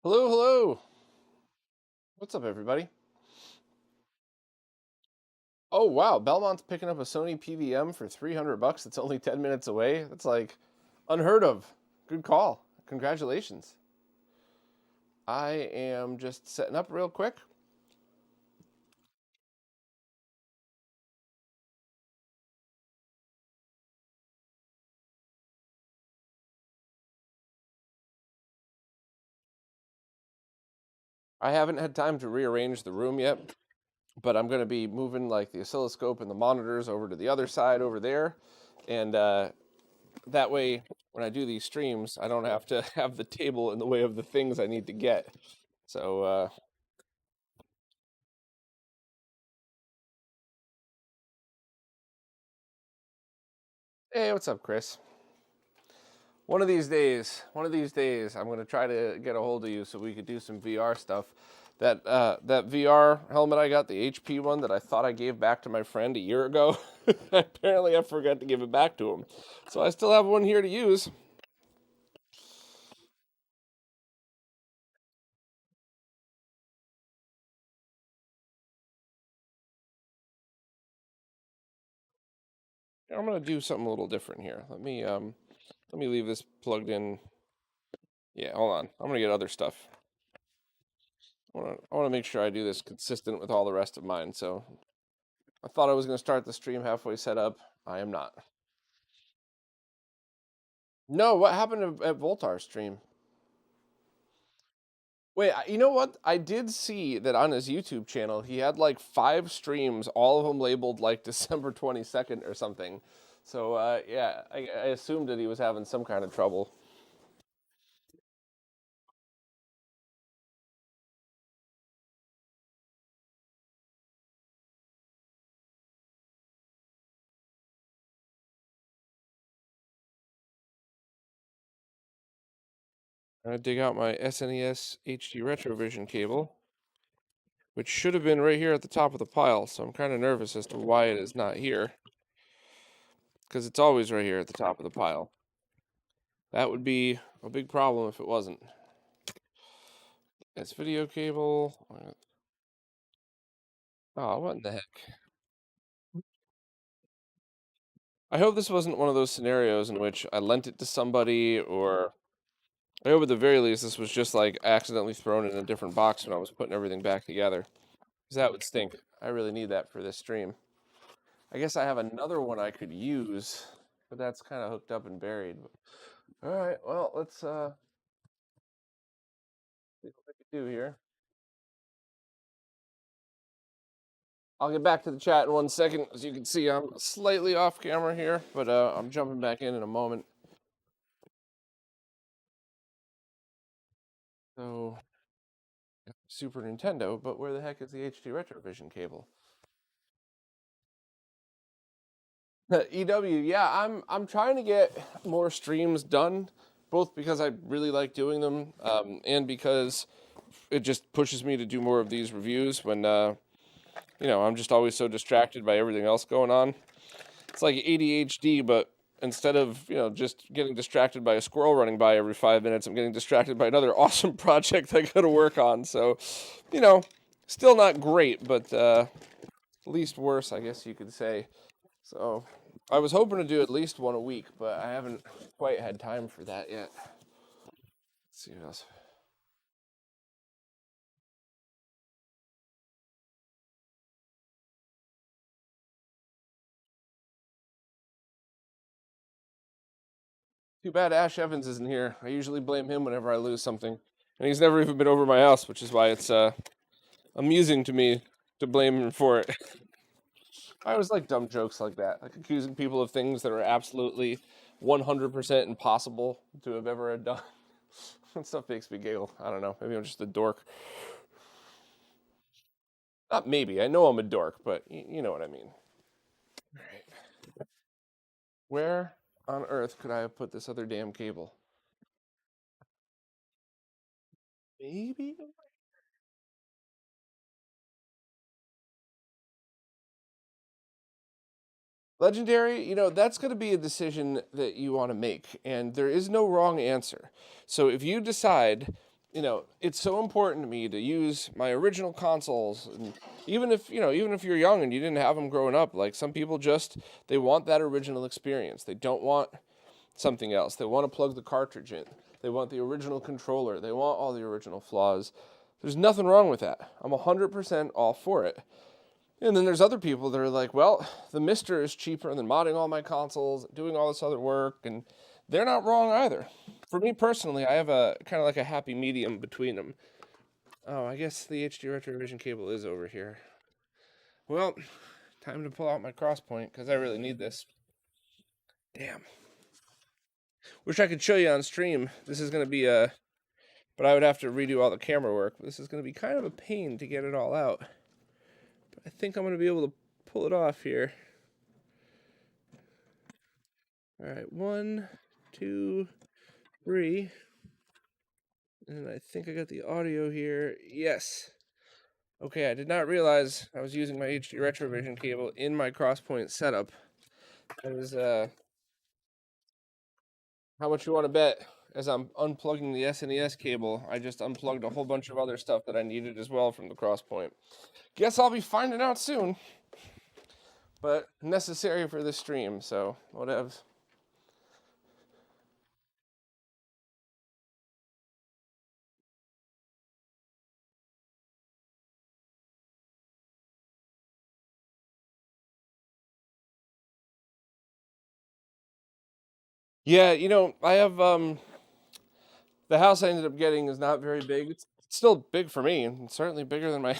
Hello, hello. What's up, everybody? Oh, wow. Belmont's picking up a Sony PVM for 300 bucks. It's only 10 minutes away. That's like unheard of. Good call. Congratulations. I am just setting up real quick. I haven't had time to rearrange the room yet, but I'm going to be moving like the oscilloscope and the monitors over to the other side over there. And that way, when I do these streams, I don't have to have the table in the way of the things I need to get. So, hey, what's up, Chris? One of these days, I'm gonna try to get a hold of you so we could do some VR stuff. That VR helmet I got, the HP one that I thought I gave back to my friend a year ago, apparently I forgot to give it back to him. So I still have one here to use. I'm gonna do something a little different here. Let me leave this plugged in. Yeah, hold on. I'm gonna get other stuff. I wanna make sure I do this consistent with all the rest of mine. So I thought I was gonna start the stream halfway set up. I am not. No, what happened at Voltar's stream? Wait, you know what? I did see that on his YouTube channel, he had like 5 streams, all of them labeled like December 22nd or something. So, yeah, I assumed that he was having some kind of trouble. I'm gonna dig out my SNES HD RetroVision cable, which should have been right here at the top of the pile. So I'm kind of nervous as to why it is not here, because it's always right here at the top of the pile. That would be a big problem if it wasn't. It's video cable. Oh, what in the heck? I hope this wasn't one of those scenarios in which I lent it to somebody, or I hope at the very least this was just like accidentally thrown in a different box when I was putting everything back together. Because that would stink. I really need that for this stream. I guess I have another one I could use, but that's kind of hooked up and buried. All right, well, let's see what I can do here. I'll get back to the chat in 1 second. As you can see, I'm slightly off camera here, but I'm jumping back in a moment. So, Super Nintendo, but where the heck is the HD Retrovision cable? EW, yeah, I'm trying to get more streams done, both because I really like doing them, and because it just pushes me to do more of these reviews when I'm just always so distracted by everything else going on. It's like ADHD, but instead of just getting distracted by a squirrel running by every 5 minutes, I'm getting distracted by another awesome project I got to work on. So, you know, still not great, but least worse, I guess you could say. So I was hoping to do at least one a week, but I haven't quite had time for that yet. Let's see what else. Too bad Ash Evans isn't here. I usually blame him whenever I lose something, and he's never even been over my house, which is why it's amusing to me to blame him for it. I always like dumb jokes like that, like accusing people of things that are absolutely 100% impossible to have ever done. That stuff makes me giggle. I don't know. Maybe I'm just a dork. Not maybe. I know I'm a dork, but you know what I mean. All right. Where on earth could I have put this other damn cable? Maybe. Legendary, that's going to be a decision that you want to make, and there is no wrong answer. So if you decide it's so important to me to use my original consoles, and even if you're young and you didn't have them growing up, like some people just they want that original experience. They don't want something else. They want to plug the cartridge in. They want the original controller. They want all the original flaws. There's nothing wrong with that. I'm 100% all for it. And then there's other people that are like, well, the Mister is cheaper than modding all my consoles, doing all this other work, and they're not wrong either. For me personally, I have a kind of like a happy medium between them. Oh, I guess the HD RetroVision cable is over here. Well, time to pull out my crosspoint because I really need this. Damn. Wish I could show you on stream. This is going to be a, but I would have to redo all the camera work. This is going to be kind of a pain to get it all out. But I think I'm going to be able to pull it off here. All right, 1, 2, 3. And I think I got the audio here. Yes. Okay, I did not realize I was using my HD RetroVision cable in my crosspoint setup. That is, how much you want to bet? As I'm unplugging the SNES cable, I just unplugged a whole bunch of other stuff that I needed as well from the crosspoint. Guess I'll be finding out soon. But necessary for the stream, so whatever. Yeah, I have the house I ended up getting is not very big. It's still big for me, and certainly bigger than my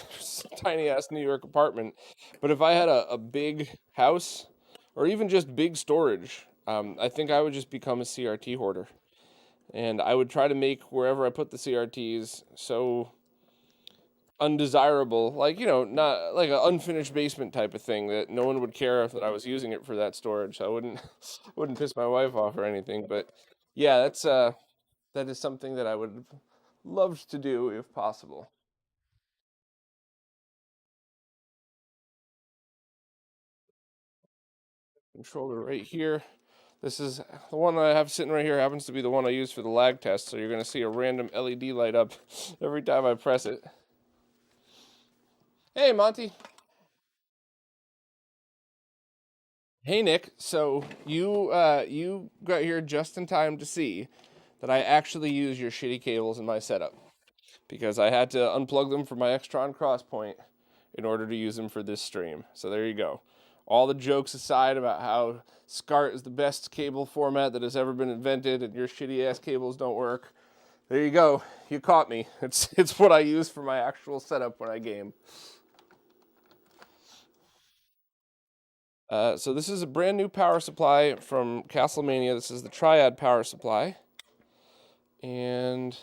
tiny ass New York apartment. But if I had a big house, or even just big storage, I think I would just become a CRT hoarder. And I would try to make wherever I put the CRTs so undesirable, like, not like an unfinished basement type of thing that no one would care if that I was using it for that storage. So I wouldn't wouldn't piss my wife off or anything. But yeah, that is something that I would love to do if possible. Controller right here. This is the one I have sitting right here happens to be the one I use for the lag test, so you're going to see a random LED light up every time I press it. Hey, Monty. Hey, Nick. So you got here just in time to see that I actually use your shitty cables in my setup because I had to unplug them from my Extron Crosspoint in order to use them for this stream. So there you go. All the jokes aside about how SCART is the best cable format that has ever been invented and your shitty ass cables don't work. There you go. You caught me. It's what I use for my actual setup when I game. So this is a brand new power supply from Castlemania. This is the Triad power supply. And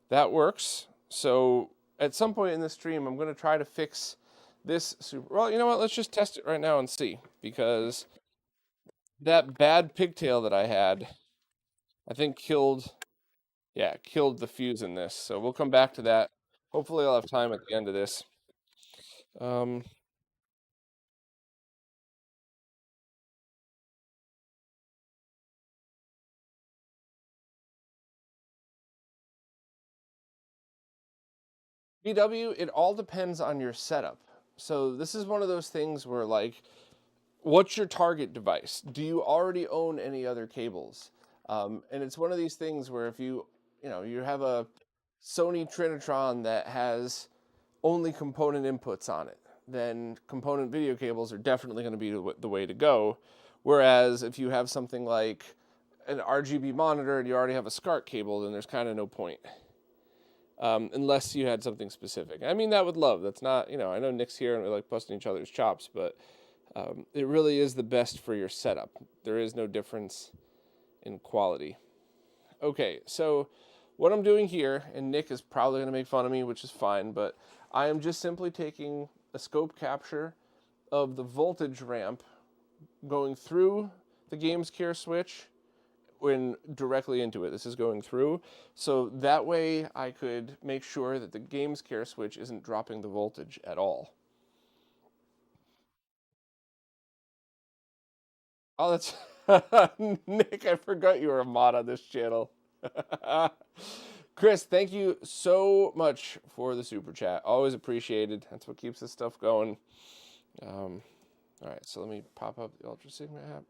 that works. So at some point in this stream, I'm going to try to fix this super. Well, you know what? Let's just test it right now and see. Because that bad pigtail that I had, I think killed the fuse in this. So we'll come back to that. Hopefully I'll have time at the end of this. Um, BW, it all depends on your setup. So this is one of those things where, like, what's your target device? Do you already own any other cables? And it's one of these things where if you have a Sony Trinitron that has only component inputs on it, then component video cables are definitely going to be the way to go. Whereas if you have something like an RGB monitor and you already have a SCART cable, then there's kind of no point. Unless you had something specific. I mean, that would love. That's not, I know Nick's here and we like busting each other's chops, but it really is the best for your setup. There is no difference in quality. Okay, so what I'm doing here, and Nick is probably going to make fun of me, which is fine, but I am just simply taking a scope capture of the voltage ramp going through the GamesCare switch when directly into it. This is going through. So that way I could make sure that the GamesCare switch isn't dropping the voltage at all. Oh, that's Nick, I forgot you were a mod on this channel. Chris, thank you so much for the super chat. Always appreciated. That's what keeps this stuff going. Um, all right, so let me pop up the Ultra Sigma app.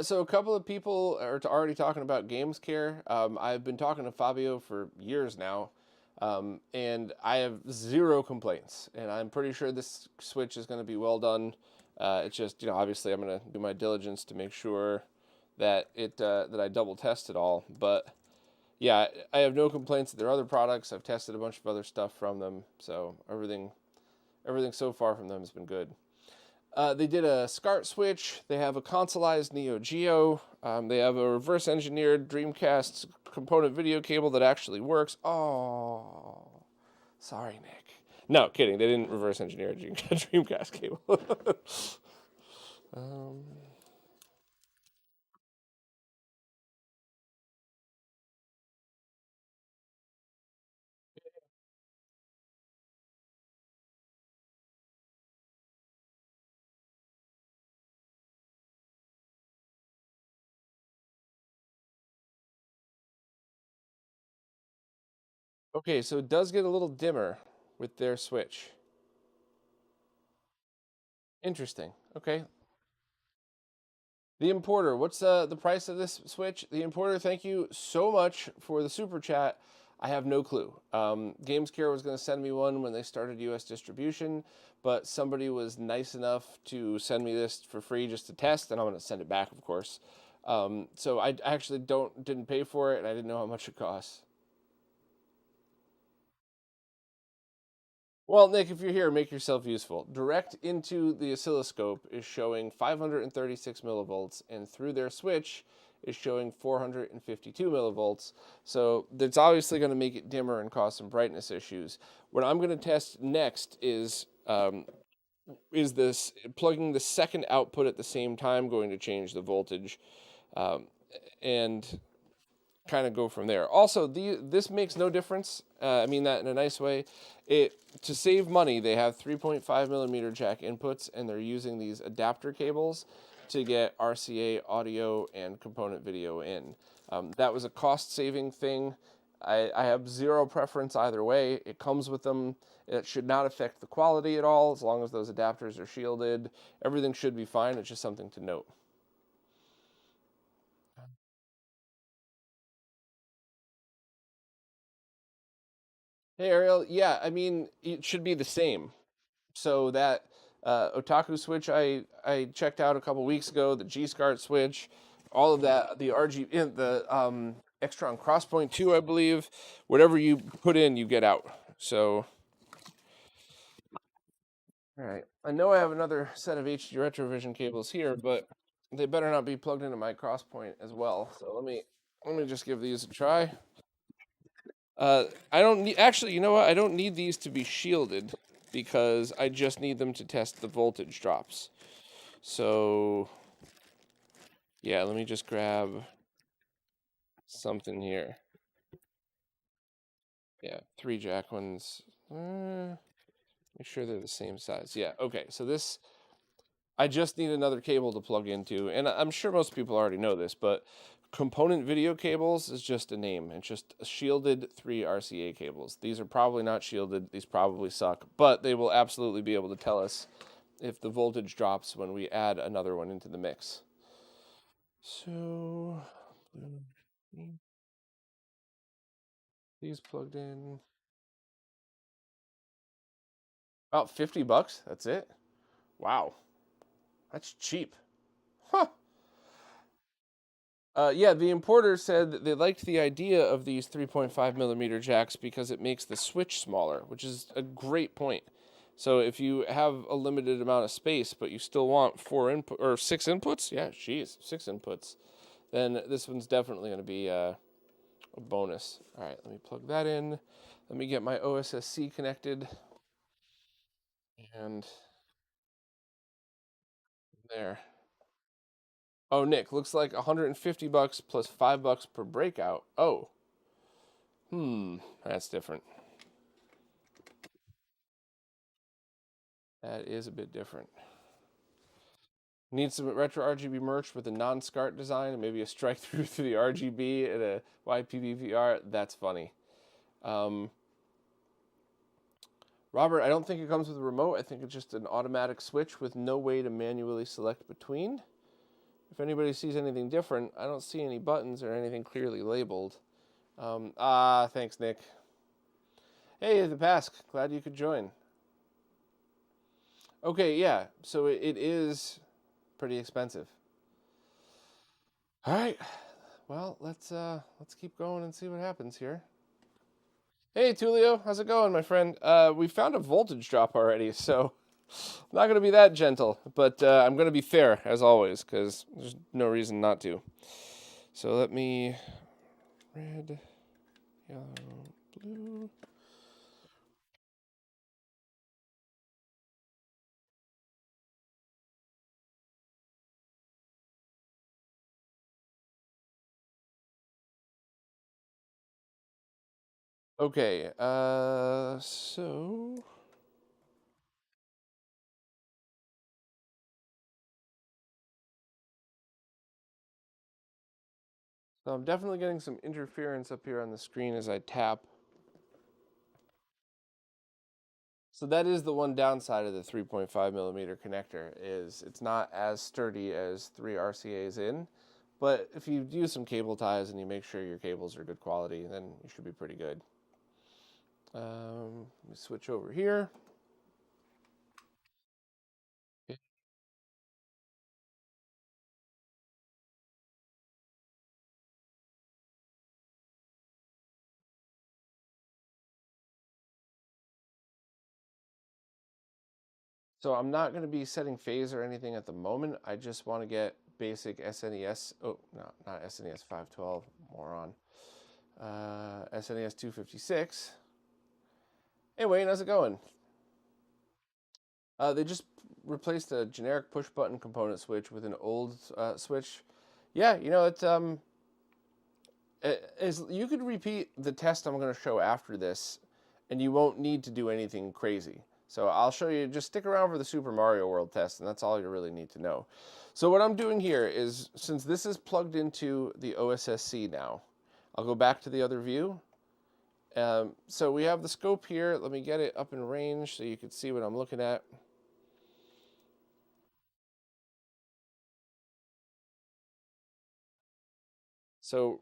So a couple of people are already talking about GamesCare. I've been talking to Fabio for years now, and I have zero complaints. And I'm pretty sure this Switch is going to be well done. It's just, obviously I'm going to do my diligence to make sure that that I double test it all. But yeah, I have no complaints. There are other products. I've tested a bunch of other stuff from them, so everything so far from them has been good. They did a SCART switch. They have a consoleized Neo Geo. They have a reverse engineered Dreamcast component video cable that actually works. Oh, sorry, Nick. No, kidding. They didn't reverse engineer a Dreamcast cable. um, okay, so it does get a little dimmer with their Switch. Interesting. Okay, the importer, what's the price of this Switch? The importer, thank you so much for the super chat. I have no clue. GamesCare was going to send me one when they started U.S. distribution, but somebody was nice enough to send me this for free just to test, and I'm going to send it back, of course. So I actually didn't pay for it, and I didn't know how much it costs. Well, Nick, if you're here, make yourself useful. Direct into the oscilloscope is showing 536 millivolts, and through their switch is showing 452 millivolts. So that's obviously going to make it dimmer and cause some brightness issues. What I'm going to test next is this plugging the second output at the same time going to change the voltage, um, and kind of go from there. Also, this makes no difference. I mean that in a nice way. It to save money, they have 3.5 millimeter jack inputs, and they're using these adapter cables to get RCA audio and component video in. That was a cost saving thing. I have zero preference either way. It comes with them. It should not affect the quality at all as long as those adapters are shielded. Everything should be fine. It's just something to note. Hey Ariel, yeah, I mean it should be the same. So that Otaku Switch I checked out a couple weeks ago, the G SCART Switch, all of that, the RG, the Extron Crosspoint 2, I believe, whatever you put in, you get out. So, all right. I know I have another set of HD Retrovision cables here, but they better not be plugged into my Crosspoint as well. So let me just give these a try. I don't need, actually, you know what? I don't need these to be shielded because I just need them to test the voltage drops. So, yeah, let me just grab something here. Yeah, 3 jack ones. Make sure they're the same size. Yeah, okay. So this, I just need another cable to plug into, and I'm sure most people already know this, but component video cables is just a name. It's just shielded 3 RCA cables. These are probably not shielded. These probably suck, but they will absolutely be able to tell us if the voltage drops when we add another one into the mix. So, these plugged in. About 50 bucks. That's it. Wow, that's cheap. Huh. Yeah, the importer said that they liked the idea of these 3.5 millimeter jacks because it makes the switch smaller, which is a great point. So if you have a limited amount of space, but you still want 4 input or 6 inputs, yeah, geez, 6 inputs, then this one's definitely going to be a bonus. All right, let me plug that in. Let me get my OSSC connected, and there. Oh, Nick, looks like 150 bucks plus 5 bucks per breakout. Oh, that's different. That is a bit different. Need some retro RGB merch with a non-SCART design and maybe a strike through the RGB and a YPVPR. That's funny. Robert, I don't think it comes with a remote. I think it's just an automatic switch with no way to manually select between. If anybody sees anything different, I don't see any buttons or anything clearly labeled. Thanks, Nick. Hey, the Pask. Glad you could join. Okay, yeah. So it is pretty expensive. All right. Well, let's keep going and see what happens here. Hey, Tulio, how's it going, my friend? We found a voltage drop already, so I'm not gonna be that gentle, but I'm gonna be fair as always, because there's no reason not to. So let me red, yellow, blue. Okay, so I'm definitely getting some interference up here on the screen as I tap. So that is the one downside of the 3.5 millimeter connector is it's not as sturdy as 3 RCA's in, but if you use some cable ties and you make sure your cables are good quality, then you should be pretty good. Let me switch over here. So I'm not going to be setting phase or anything at the moment. I just want to get basic SNES. Oh, no, not SNES 512. Moron. SNES 256. Hey, Wayne, how's it going? They just replaced a generic push button component switch with an old switch. Yeah, you could repeat the test I'm going to show after this, and you won't need to do anything crazy. So I'll show you, just stick around for the Super Mario World test, and that's all you really need to know. So what I'm doing here is, since this is plugged into the OSSC now, I'll go back to the other view. So we have the scope here. Let me get it up in range so you can see what I'm looking at. So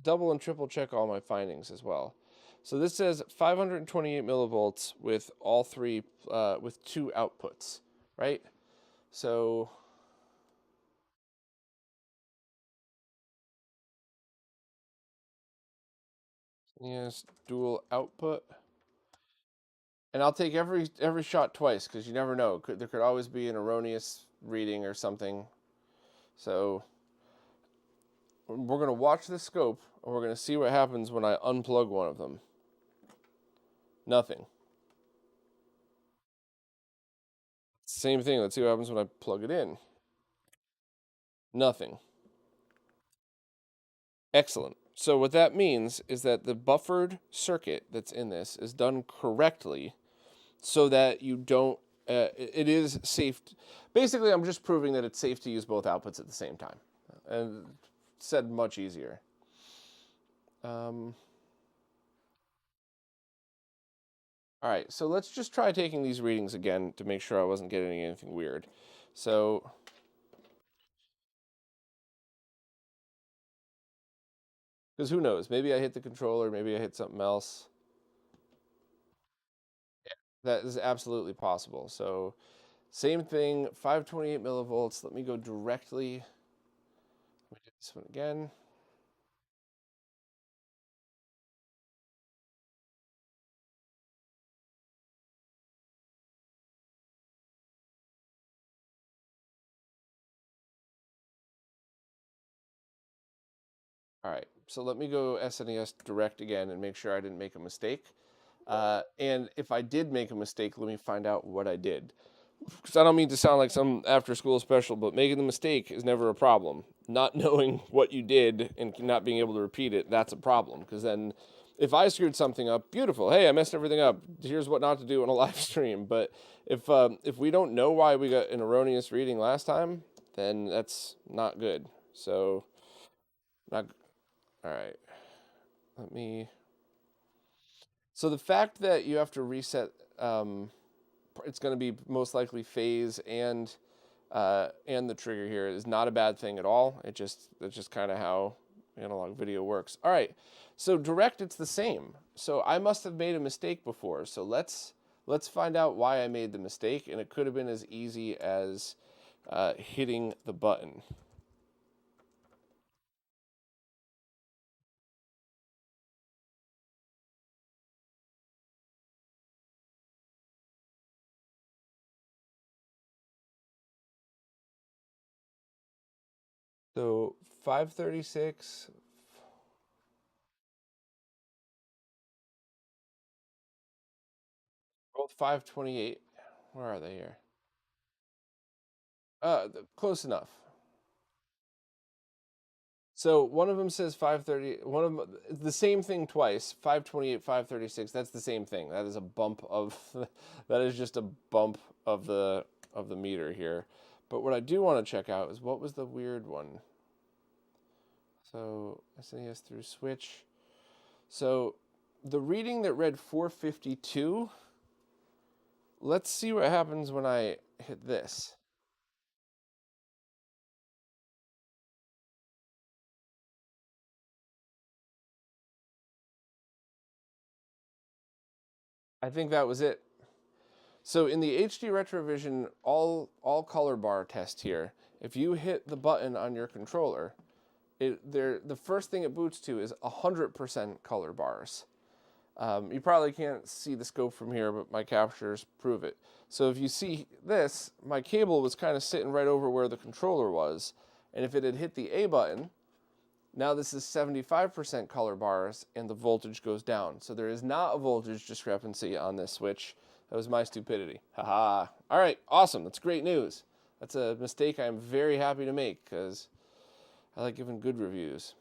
double and triple check all my findings as well. So this says 528 millivolts with all three, with two outputs, right? So yes, dual output. And I'll take every shot twice because you never know. There could always be an erroneous reading or something. So we're going to watch the scope and we're going to see what happens when I unplug one of them. Nothing. Same thing. Let's see what happens when I plug it in. Nothing. Excellent. So what that means is that the buffered circuit that's in this is done correctly so that you don't, it is safe. Basically, I'm just proving that it's safe to use both outputs at the same time. And said much easier. All right, so let's just try taking these readings again to make sure I wasn't getting anything weird. So, because who knows? Maybe I hit the controller, maybe I hit something else. That is absolutely possible. So, same thing, 528 millivolts. Let me go directly. Let me do this one again. All right, so let me go SNES direct again and make sure I didn't make a mistake. And if I did make a mistake, let me find out what I did. Because I don't mean to sound like some after school special, but making the mistake is never a problem. Not knowing what you did and not being able to repeat it, that's a problem. Because then if I screwed something up, beautiful. Hey, I messed everything up. Here's what not to do on a live stream. But if we don't know why we got an erroneous reading last time, then that's not good. So, not all right. Let me. So the fact that you have to reset, it's going to be most likely phase and the trigger here is not a bad thing at all. That's just kind of how analog video works. All right, so direct, it's the same. So I must have made a mistake before. So let's find out why I made the mistake, and it could have been as easy as hitting the button. So 536, both 528. Where are they here? Close enough. So one of them says 530. One of them, the same thing twice. 528, 536. That's the same thing. That is a bump of. That is just a bump of the meter here. But what I do want to check out is what was the weird one. So SNES through switch. So the reading that read 452. Let's see what happens when I hit this. I think that was it. So in the HD Retrovision all color bar test here, if you hit the button on your controller, the first thing it boots to is 100% color bars. You probably can't see the scope from here, but my captures prove it. So if you see this, my cable was kind of sitting right over where the controller was, and if it had hit the A button, now this is 75% color bars, and the voltage goes down. So there is not a voltage discrepancy on this switch. That was my stupidity. Haha. All right, awesome. That's great news. That's a mistake I'm very happy to make because I like giving good reviews.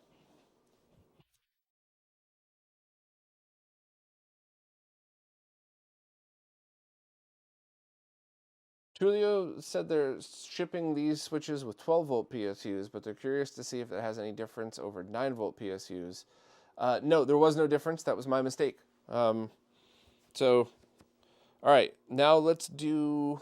Tulio said they're shipping these switches with 12-volt PSUs, but they're curious to see if it has any difference over 9-volt PSUs. No, there was no difference. That was my mistake. So, all right, now let's do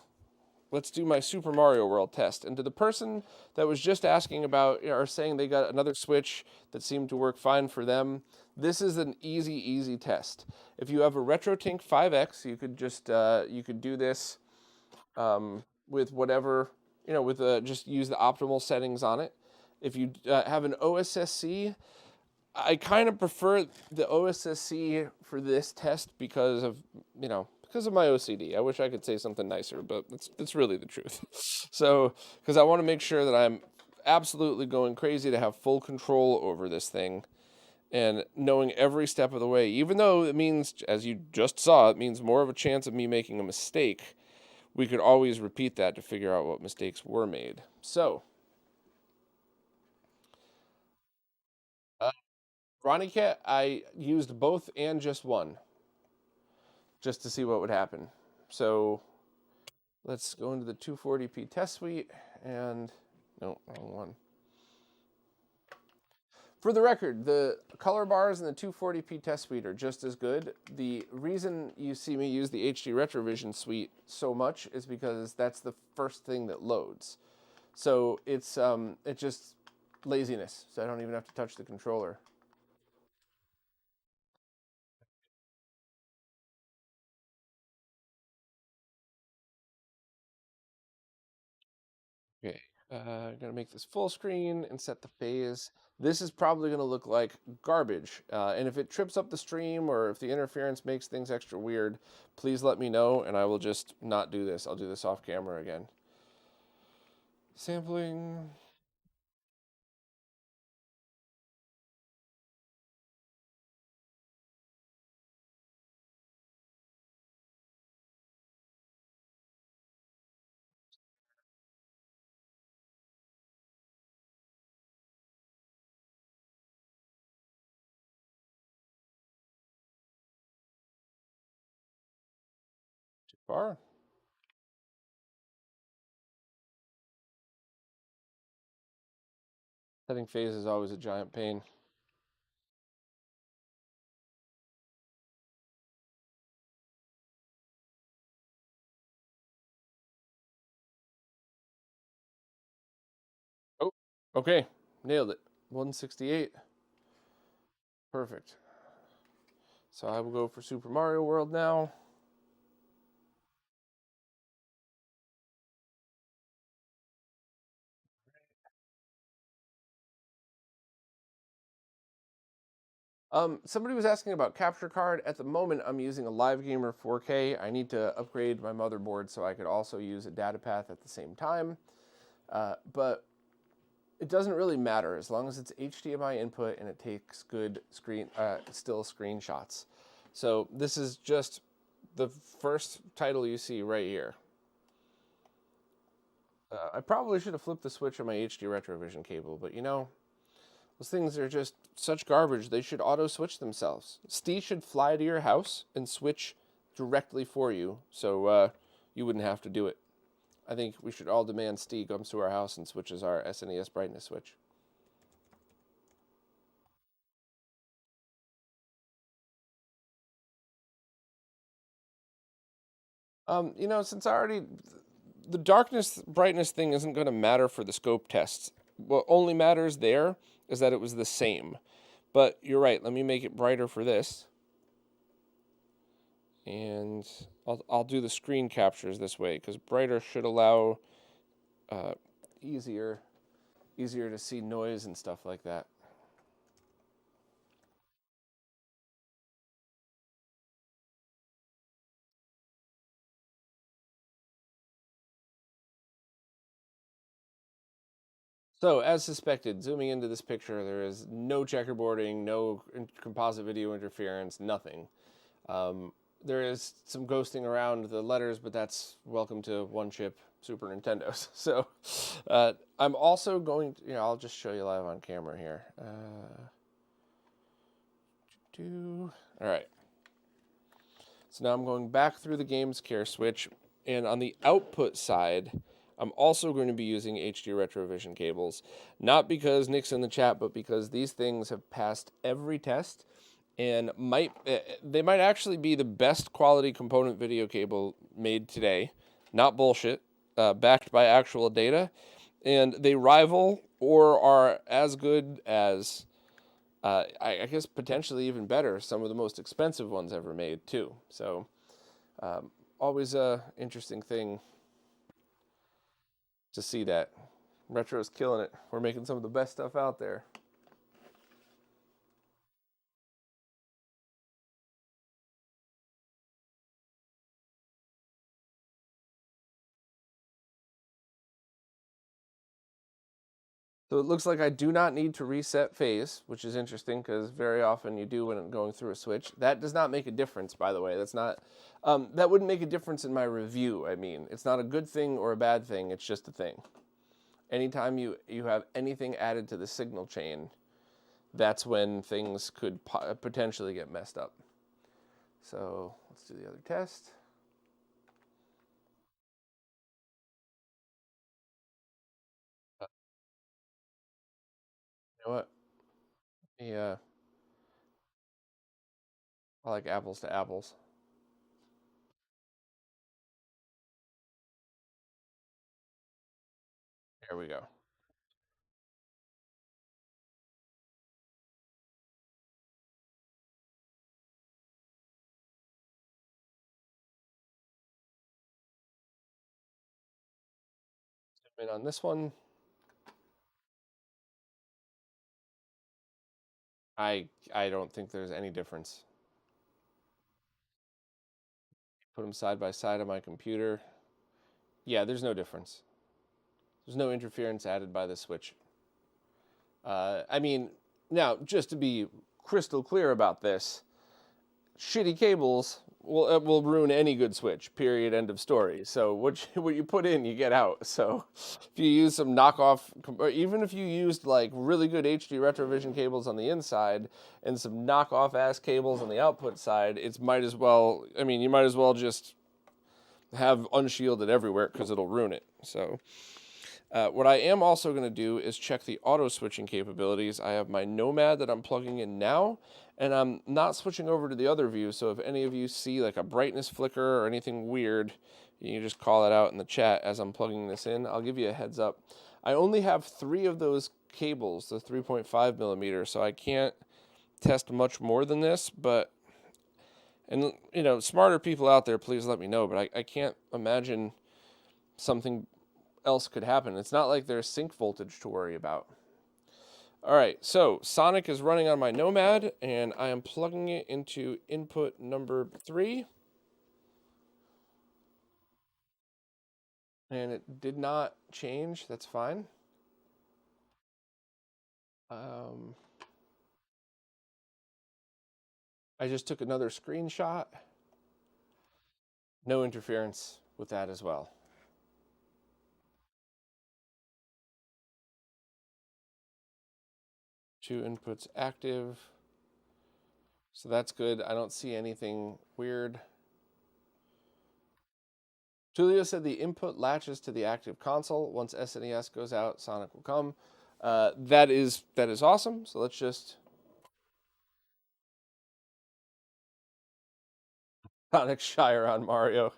my Super Mario World test. And to the person that was just asking about or saying they got another Switch that seemed to work fine for them, this is an easy test. If you have a RetroTink 5X, you could just you could do this with whatever with just use the optimal settings on it. If you have an OSSC, I kind of prefer the OSSC for this test because of because of my OCD. I wish I could say something nicer, but it's really the truth. So because I want to make sure that I'm absolutely going crazy to have full control over this thing and knowing every step of the way, even though it means, as you just saw, it means more of a chance of me making a mistake. We could always repeat that to figure out what mistakes were made. So, uh, Ronnie Cat, I used both and just one, just to see what would happen. So let's go into the 240p test suite and no, wrong one. For the record, the color bars in the 240p test suite are just as good. The reason you see me use the HD Retrovision suite so much is because that's the first thing that loads. So it's just laziness. So I don't even have to touch the controller. Okay, I'm gonna make this full screen and set the phase. This is probably gonna look like garbage. And if it trips up the stream or if the interference makes things extra weird, please let me know and I will just not do this. I'll do this off camera again. Sampling. Far. Setting phase is always a giant pain. Oh, okay. Nailed it. 168. Perfect. So I will go for Super Mario World now. Somebody was asking about capture card. At the moment, I'm using a Live Gamer 4K. I need to upgrade my motherboard so I could also use a data path at the same time. But it doesn't really matter as long as it's HDMI input and it takes good still screenshots. So this is just the first title you see right here. I probably should have flipped the switch on my HD RetroVision cable, but you know, those things are just such garbage. They should auto switch themselves. Steve should fly to your house and switch directly for you, so you wouldn't have to do it. I think we should all demand Steve comes to our house and switches our SNES brightness switch. You know, since I already the darkness brightness thing isn't going to matter for the scope tests. What only matters there is that it was the same. But you're right. Let me make it brighter for this. And I'll do the screen captures this way because brighter should allow uh, easier to see noise and stuff like that. So, as suspected, zooming into this picture, there is no checkerboarding, no composite video interference, nothing. There is some ghosting around the letters, but that's welcome to one chip Super Nintendos. So, I'm also going to, I'll just show you live on camera here. All right. So now I'm going back through the GamesCare switch, and on the output side, I'm also going to be using HD RetroVision cables. Not because Nick's in the chat, but because these things have passed every test and they might actually be the best quality component video cable made today. Not bullshit, backed by actual data. And they rival or are as good as, I guess potentially even better, some of the most expensive ones ever made too. So always a interesting thing to see that. Retro's killing it. We're making some of the best stuff out there. So it looks like I do not need to reset phase, which is interesting because very often you do when going through a switch. That does not make a difference, by the way. That's not, that wouldn't make a difference in my review. I mean, it's not a good thing or a bad thing. It's just a thing. Anytime you have anything added to the signal chain, that's when things could potentially get messed up. So let's do the other test. You know what? Yeah, I like apples to apples. There we go. And on this one, I don't think there's any difference. Put them side by side on my computer. Yeah, there's no difference. There's no interference added by the switch. I mean, now, just to be crystal clear about this, shitty cables will ruin any good switch. Period. End of story. So what you put in, you get out. So if you use some knockoff, or even if you used like really good HD RetroVision cables on the inside and some knockoff ass cables on the output side, it's might as well. I mean, you might as well just have unshielded everywhere because it'll ruin it. So what I am also going to do is check the auto switching capabilities. I have my Nomad that I'm plugging in now, and I'm not switching over to the other view. So if any of you see like a brightness flicker or anything weird, you can just call it out in the chat as I'm plugging this in. I'll give you a heads up. I only have 3 of those cables, the 3.5 millimeter, so I can't test much more than this, but, and smarter people out there, please let me know, but I can't imagine something else could happen. It's not like there's sync voltage to worry about. All right, so Sonic is running on my Nomad, and I am plugging it into input number 3. And it did not change. That's fine. I just took another screenshot. No interference with that as well. Two inputs active. So that's good. I don't see anything weird. Tulio said the input latches to the active console. Once SNES goes out, Sonic will come. That is awesome. So let's just Sonic Shire on Mario.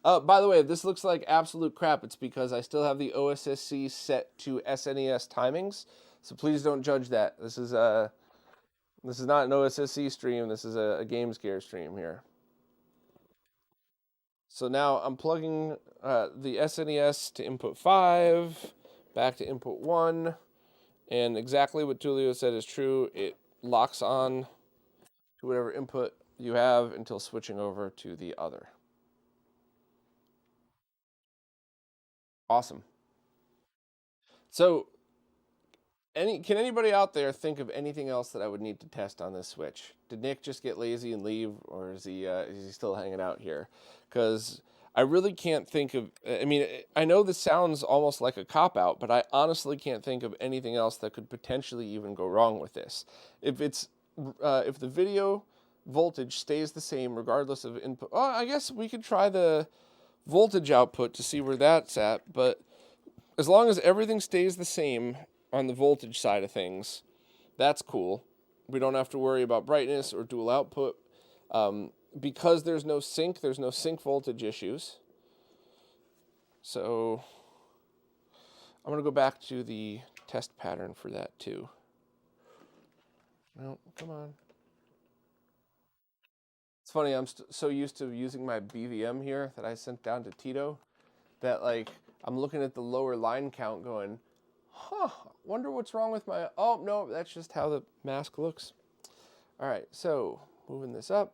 By the way, if this looks like absolute crap, it's because I still have the OSSC set to SNES timings. So please don't judge that. This is not an OSSC stream. This is a GamesCare stream here. So now I'm plugging the SNES to input 5, back to input 1, and exactly what Tulio said is true. It locks on to whatever input you have until switching over to the other. Awesome. So, can anybody out there think of anything else that I would need to test on this Switch? Did Nick just get lazy and leave, or is he still hanging out here? Because I really can't think of. I mean, I know this sounds almost like a cop out, but I honestly can't think of anything else that could potentially even go wrong with this. If the video voltage stays the same regardless of input, oh, I guess we could try the voltage output to see where that's at. But as long as everything stays the same on the voltage side of things, that's cool. We don't have to worry about brightness or dual output. Because there's no sync voltage issues. So I'm going to go back to the test pattern for that too. No, come on. It's funny, I'm so used to using my BVM here that I sent down to Tito that like I'm looking at the lower line count going, wonder what's wrong with my, oh no, that's just how the mask looks. All right, so moving this up.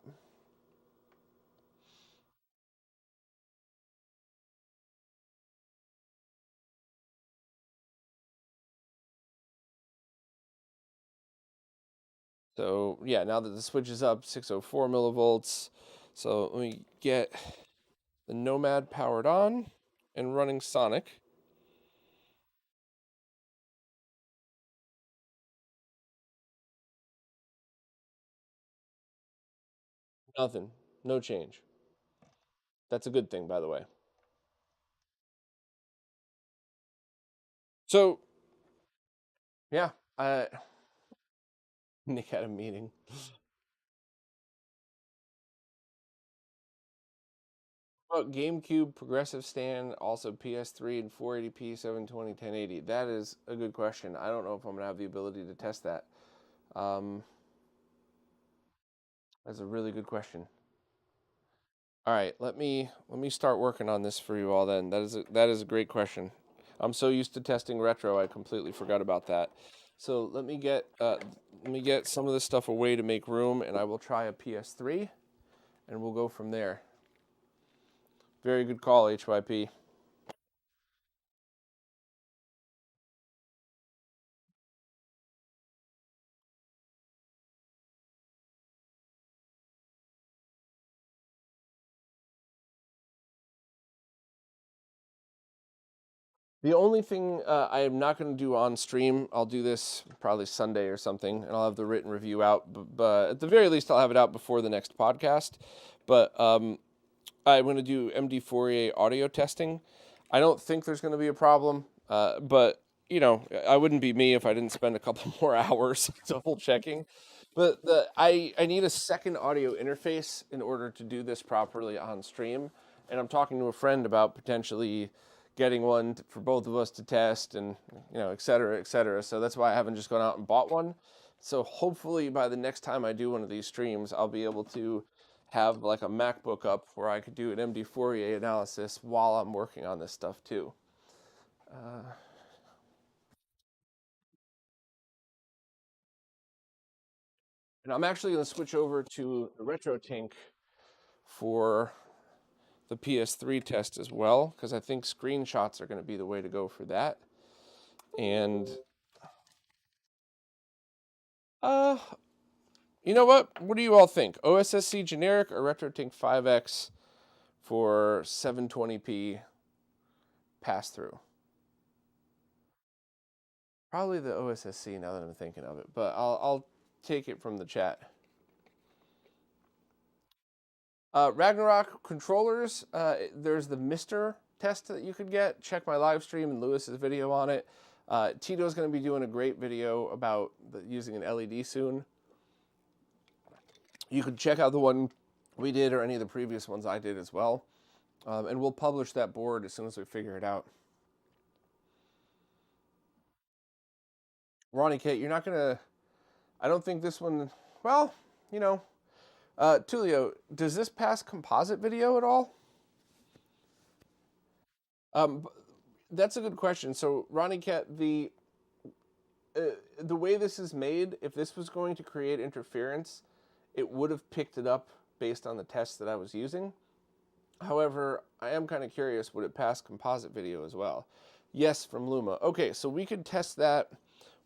So yeah, now that the switch is up, 604 millivolts. So let me get the Nomad powered on and running Sonic. Nothing, no change. That's a good thing, by the way. So yeah, Nick had a meeting. About GameCube progressive stand, also PS3 and 480p, 720, 1080. That is a good question. I don't know if I'm gonna have the ability to test that. That's a really good question. All right, let me start working on this for you all. Then that is a great question. I'm so used to testing retro, I completely forgot about that. So let me get some of this stuff away to make room, and I will try a PS3, and we'll go from there. Very good call, HYP. The only thing I am not going to do on stream, I'll do this probably Sunday or something, and I'll have the written review out. But at the very least, I'll have it out before the next podcast. But I'm going to do MD4A audio testing. I don't think there's going to be a problem, but you know, I wouldn't be me if I didn't spend a couple more hours double checking. But I need a second audio interface in order to do this properly on stream, and I'm talking to a friend about potentially getting one for both of us to test, and you know, et cetera, et cetera. So that's why I haven't just gone out and bought one. So hopefully by the next time I do one of these streams, I'll be able to have like a MacBook up where I could do an MD4A analysis while I'm working on this stuff too. And I'm actually going to switch over to the RetroTink for the PS3 test as well, because I think screenshots are going to be the way to go for that. And uh, you know what? What do you all think? OSSC generic or RetroTink 5X for 720p pass through? Probably the OSSC now that I'm thinking of it, but I'll take it from the chat. Ragnarok controllers, there's the Mister test that you could get. Check my live stream and Lewis's video on it. Tito's going to be doing a great video about using an LED soon. You could check out the one we did or any of the previous ones I did as well. And we'll publish that board as soon as we figure it out. Ronnie Kate, you're not going to... I don't think this one... Well, you know... Tulio, does this pass composite video at all? That's a good question. So, Ronnie Cat, the way this is made, if this was going to create interference, it would have picked it up based on the tests that I was using. However, I am kind of curious, would it pass composite video as well? Yes, from Luma. Okay, so we could test that.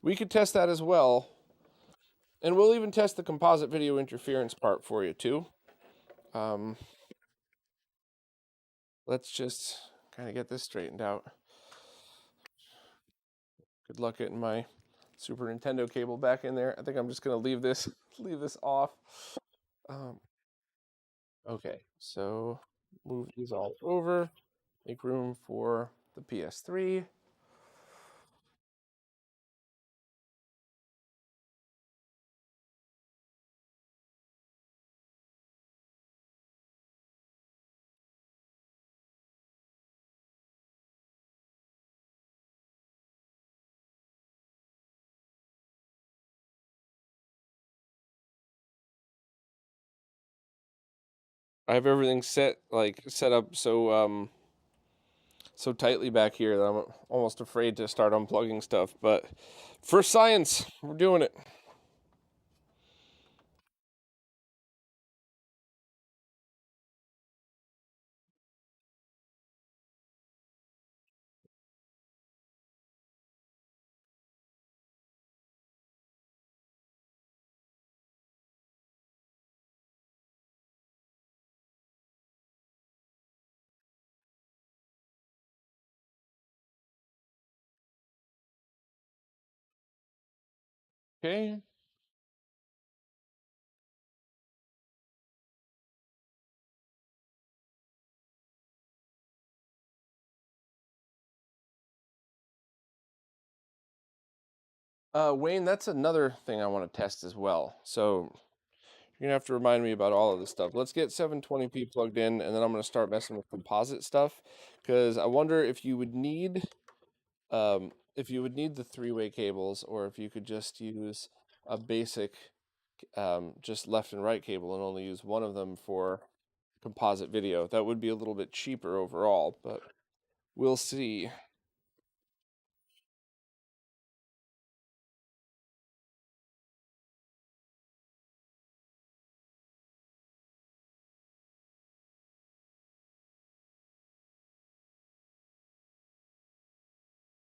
We could test that as well. And we'll even test the composite video interference part for you too. Let's just kind of get this straightened out. Good luck getting my Super Nintendo cable back in there. I think I'm just gonna leave this off. Okay, so move these all over. Make room for the PS3. I have everything set up so tightly back here that I'm almost afraid to start unplugging stuff. But for science, we're doing it. Okay. Wayne, that's another thing I want to test as well. So you're gonna have to remind me about all of this stuff. Let's get 720p plugged in, and then I'm gonna start messing with composite stuff, because I wonder if you would need the three-way cables, or if you could just use a basic just left and right cable and only use one of them for composite video. That would be a little bit cheaper overall, but we'll see.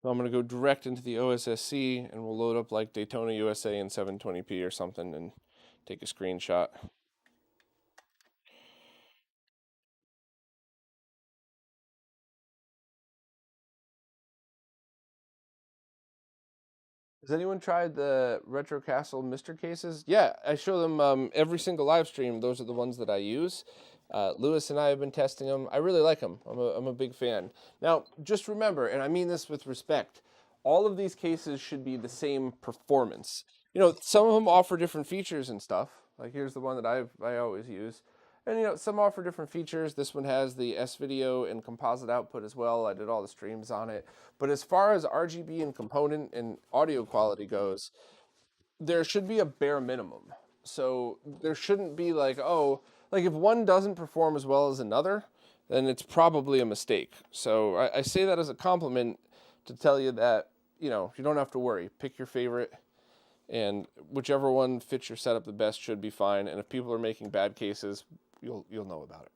So I'm going to go direct into the OSSC, and we'll load up like Daytona USA in 720p or something and take a screenshot. Has anyone tried the Retro Castle Mister cases? Yeah, I show them every single live stream. Those are the ones that I use. Lewis and I have been testing them. I really like them. I'm a big fan. Now, just remember, and I mean this with respect, all of these cases should be the same performance. Some of them offer different features and stuff. Like here's the one that I always use. And some offer different features. This one has the S video and composite output as well. I did all the streams on it. But as far as RGB and component and audio quality goes, there should be a bare minimum. So there shouldn't be like, oh, like if one doesn't perform as well as another, then it's probably a mistake. So I say that as a compliment to tell you that, you don't have to worry. Pick your favorite, and whichever one fits your setup the best should be fine. And if people are making bad cases, you'll know about it.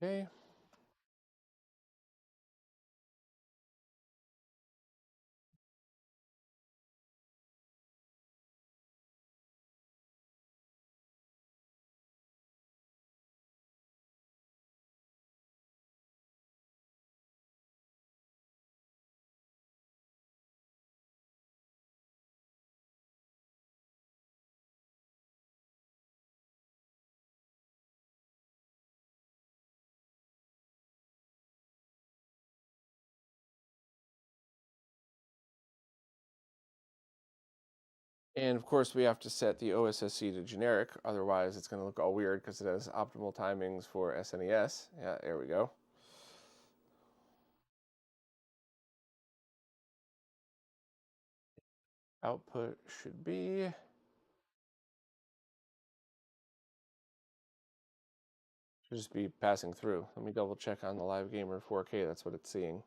Okay. And of course, we have to set the OSSC to generic, otherwise it's going to look all weird because it has optimal timings for SNES. Yeah, there we go. Output should be should just be passing through. Let me double check on the Live Gamer 4K. That's what it's seeing.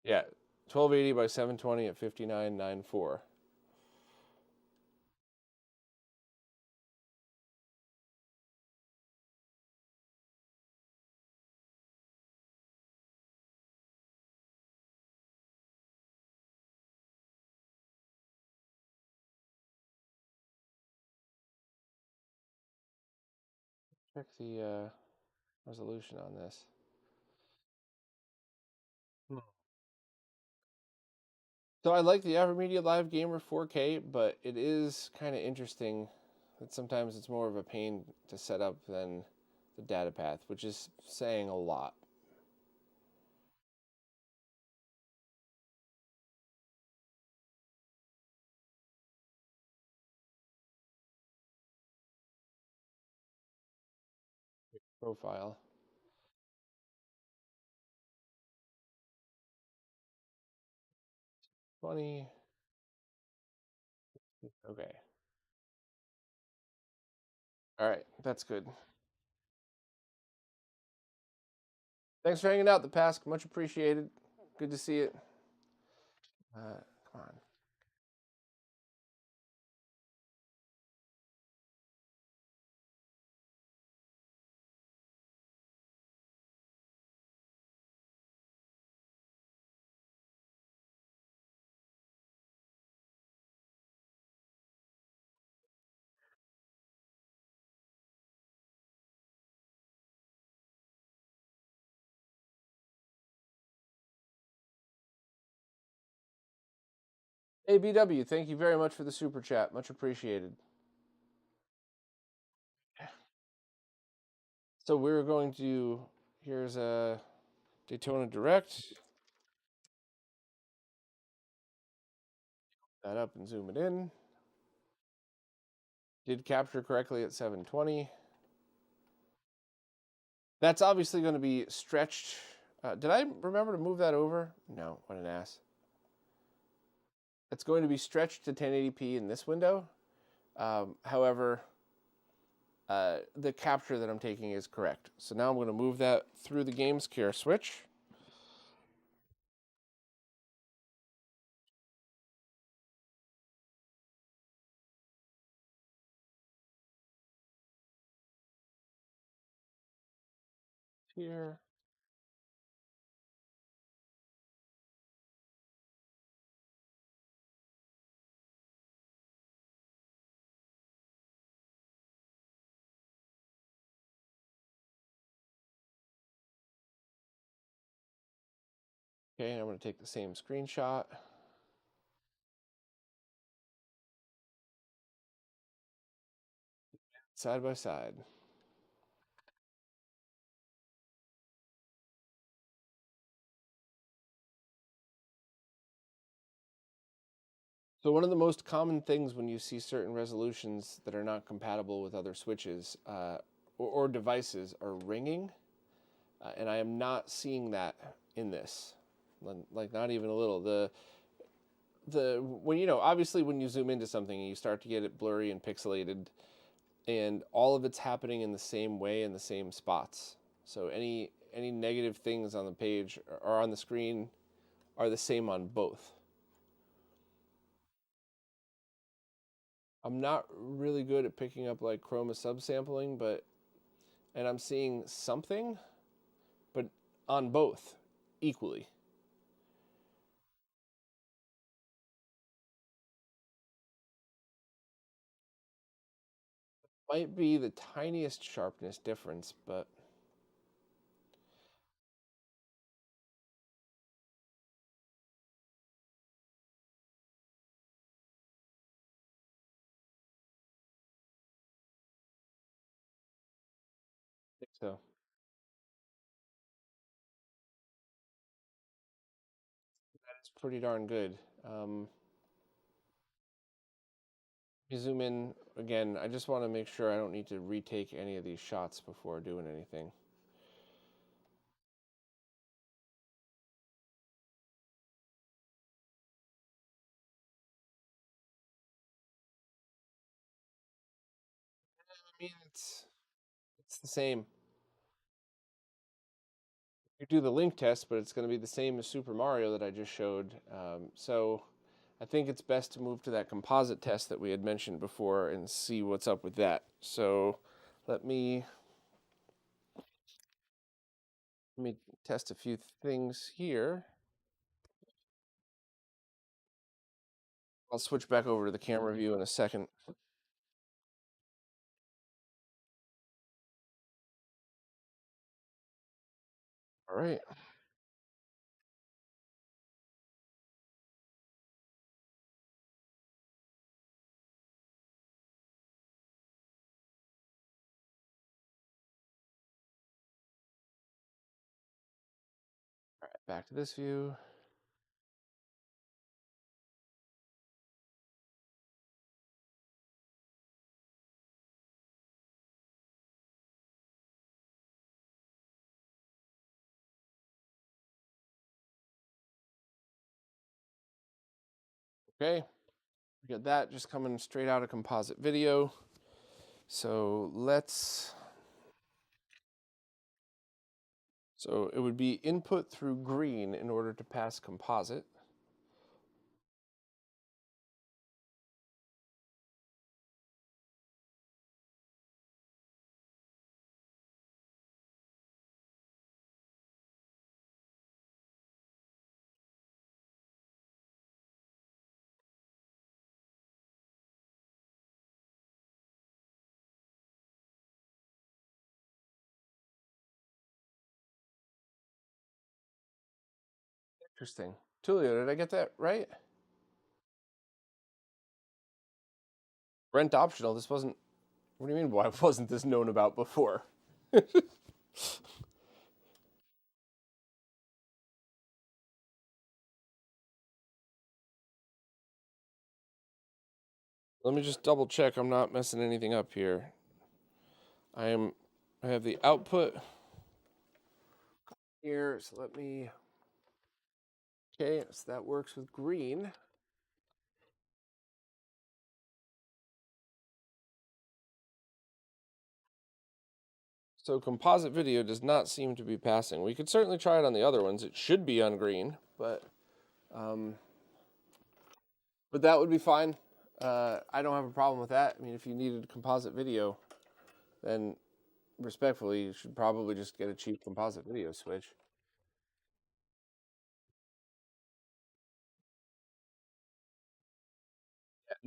Yeah, 1280 by 720 at 5994. Check the resolution on this. Hmm. So I like the Avermedia Live Gamer 4K, but it is kind of interesting that sometimes it's more of a pain to set up than the data path, which is saying a lot. Profile 20. Okay. All right, that's good. Thanks for hanging out, the Pask. Much appreciated. Good to see it. Come on. Hey, BW, thank you very much for the super chat. Much appreciated. So we're going to, here's a Daytona Direct. That up and zoom it in. Did capture correctly at 720. That's obviously going to be stretched. Did I remember to move that over? No, what an ass. It's going to be stretched to 1080p in this window. However, the capture that I'm taking is correct. So now I'm going to move that through the GamesCare switch. Here. Okay, I'm going to take the same screenshot. Side by side. So one of the most common things when you see certain resolutions that are not compatible with other switches or devices are ringing, and I am not seeing that in this, like not even a little. The when obviously when you zoom into something and you start to get it blurry and pixelated, and all of it's happening in the same way in the same spots. So any negative things on the page or on the screen are the same on both. I'm not really good at picking up like chroma subsampling, and I'm seeing something, but on both equally. Might be the tiniest sharpness difference, but I think so. It's pretty darn good. You zoom in again. I just want to make sure I don't need to retake any of these shots before doing anything. I mean, it's the same. You do the link test, but it's going to be the same as Super Mario that I just showed. So I think it's best to move to that composite test that we had mentioned before and see what's up with that. So let me let me test a few things here. I'll switch back over to the camera view in a second. All right. All right, back to this view. Okay. We got that just coming straight out of composite video. So so it would be input through green in order to pass composite. Interesting. Tulio, did I get that right? Rent optional. This wasn't. What do you mean? Why wasn't this known about before? Let me just double check. I'm not messing anything up here. I am. I have the output here. So let me. Okay, so that works with green. So composite video does not seem to be passing. We could certainly try it on the other ones. It should be on green, um, but that would be fine. I don't have a problem with that. I mean, if you needed composite video, then respectfully, you should probably just get a cheap composite video switch.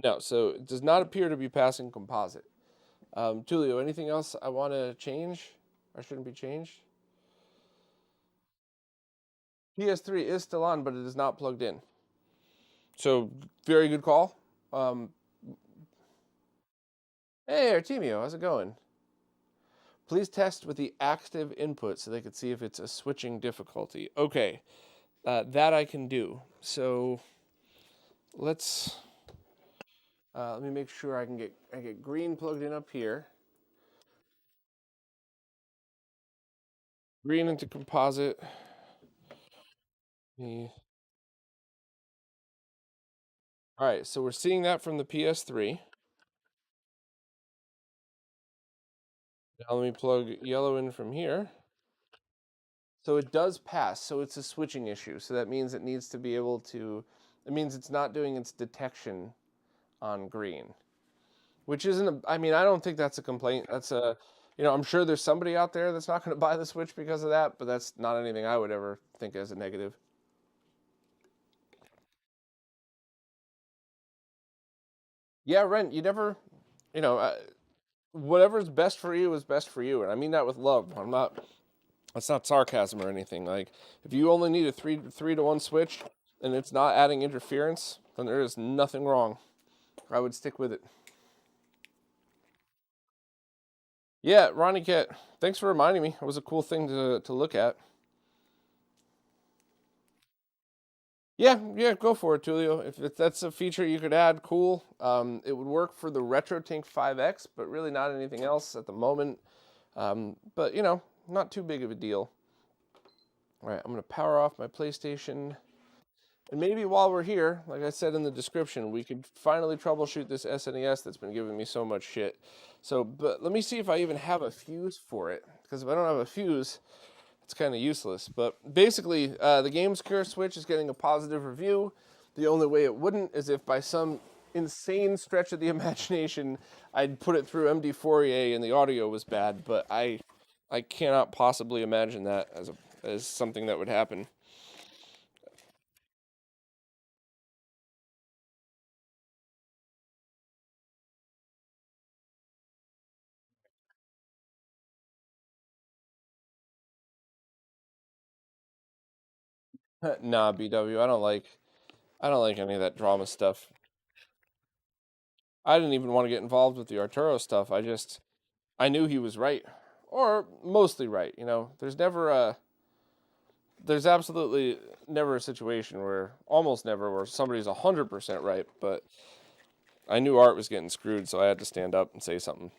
No, so it does not appear to be passing composite. Tulio, anything else I want to change or shouldn't be changed? PS3 is still on, but it is not plugged in. So, very good call. Hey, Artemio, how's it going? Please test with the active input so they could see if it's a switching difficulty. Okay, that I can do. So let's let me make sure I get green plugged in up here. Green into composite. All right, so we're seeing that from the PS3. Now let me plug yellow in from here. So it does pass. So it's a switching issue. So that means it needs to be able to. It means it's not doing its detection on green, which isn't. I mean, I don't think that's a complaint. That's a. I'm sure there's somebody out there that's not going to buy the Switch because of that, but that's not anything I would ever think as a negative. Yeah, Rent. You never. You know, whatever's best for you is best for you, and I mean that with love. I'm not. That's not sarcasm or anything. Like, if you only need a three to one switch, and it's not adding interference, then there is nothing wrong. I would stick with it. Yeah, Ronnie Cat, thanks for reminding me. It was a cool thing to look at. Yeah, go for it, Tulio. If that's a feature you could add, cool. It would work for the RetroTink 5X, but really not anything else at the moment. But not too big of a deal. All right, I'm gonna power off my PlayStation. And maybe while we're here, like I said in the description, we could finally troubleshoot this SNES that's been giving me so much shit. So, but let me see if I even have a fuse for it. Because if I don't have a fuse, it's kind of useless. But basically, the GamesCare Switch is getting a positive review. The only way it wouldn't is if by some insane stretch of the imagination, I'd put it through MD4A and the audio was bad. But I cannot possibly imagine that as something that would happen. Nah, BW, I don't like any of that drama stuff. I didn't even want to get involved with the Arturo stuff. I knew he was right, or mostly right. There's absolutely never a situation almost never, where somebody's 100% right. But I knew Art was getting screwed, so I had to stand up and say something.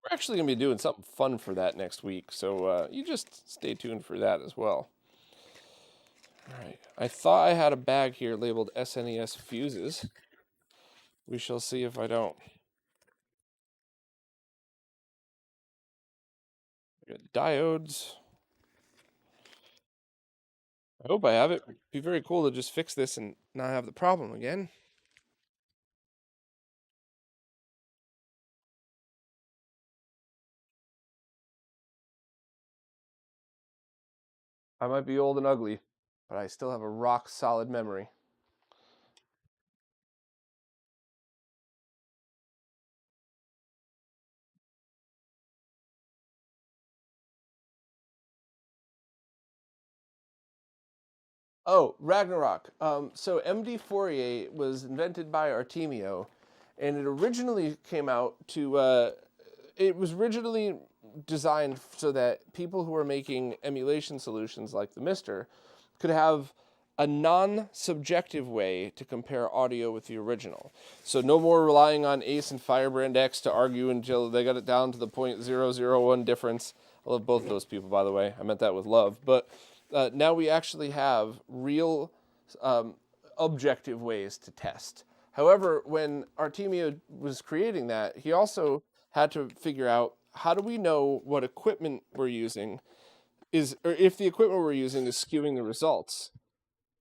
We're actually gonna be doing something fun for that next week, so you just stay tuned for that as well. All right. I thought I had a bag here labeled SNES fuses. We shall see if I don't. I got diodes. I hope I have it. It'd be very cool to just fix this and not have the problem again. I might be old and ugly, but I still have a rock solid memory. Oh, Ragnarok. So MD4A was invented by Artemio, and it originally came out to. It was originally designed so that people who were making emulation solutions like the Mister could have a non-subjective way to compare audio with the original. So no more relying on Ace and Firebrand X to argue until they got it down to the 0.001 difference. I love both those people, by the way. I meant that with love. But now we actually have real objective ways to test. However, when Artemio was creating that, he also had to figure out, how do we know what equipment we're using or if the equipment we're using is skewing the results.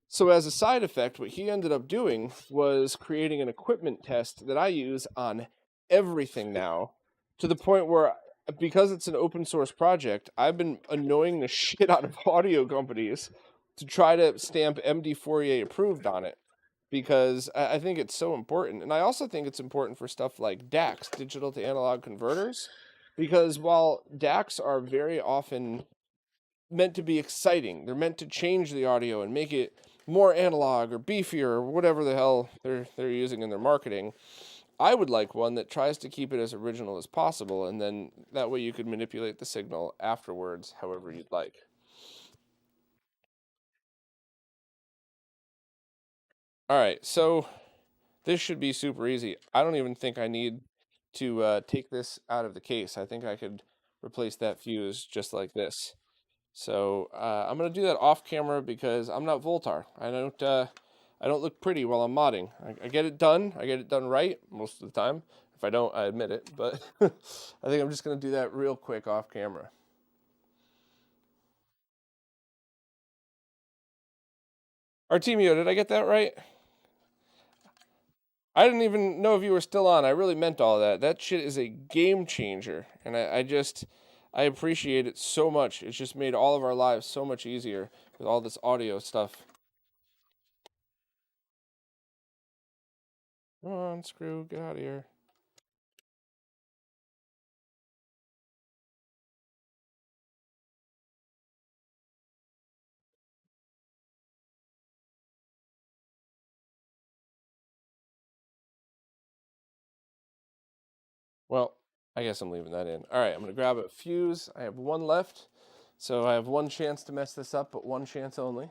So as a side effect, what he ended up doing was creating an equipment test that I use on everything now, to the point where, because it's an open source project, I've been annoying the shit out of audio companies to try to stamp MD4A approved on it, because I think it's so important. And I also think it's important for stuff like DACs, digital to analog converters. Because while DACs are very often meant to be exciting, they're meant to change the audio and make it more analog or beefier or whatever the hell they're using in their marketing. I would like one that tries to keep it as original as possible, and then that way you could manipulate the signal afterwards however you'd like. All right, so this should be super easy. I don't even think I need to take this out of the case. I think I could replace that fuse just like this. So I'm gonna do that off camera because I'm not Voltar. I don't look pretty while I'm modding. I get it done. I get it done right most of the time. If I don't, I admit it. But I think I'm just gonna do that real quick off camera. Artemio, did I get that right? I didn't even know if you were still on. I really meant all that. That shit is a game changer, and I appreciate it so much. It's just made all of our lives so much easier with all this audio stuff. Come on, screw, get out of here. Well, I guess I'm leaving that in. All right, I'm going to grab a fuse. I have one left. So I have one chance to mess this up, but one chance only.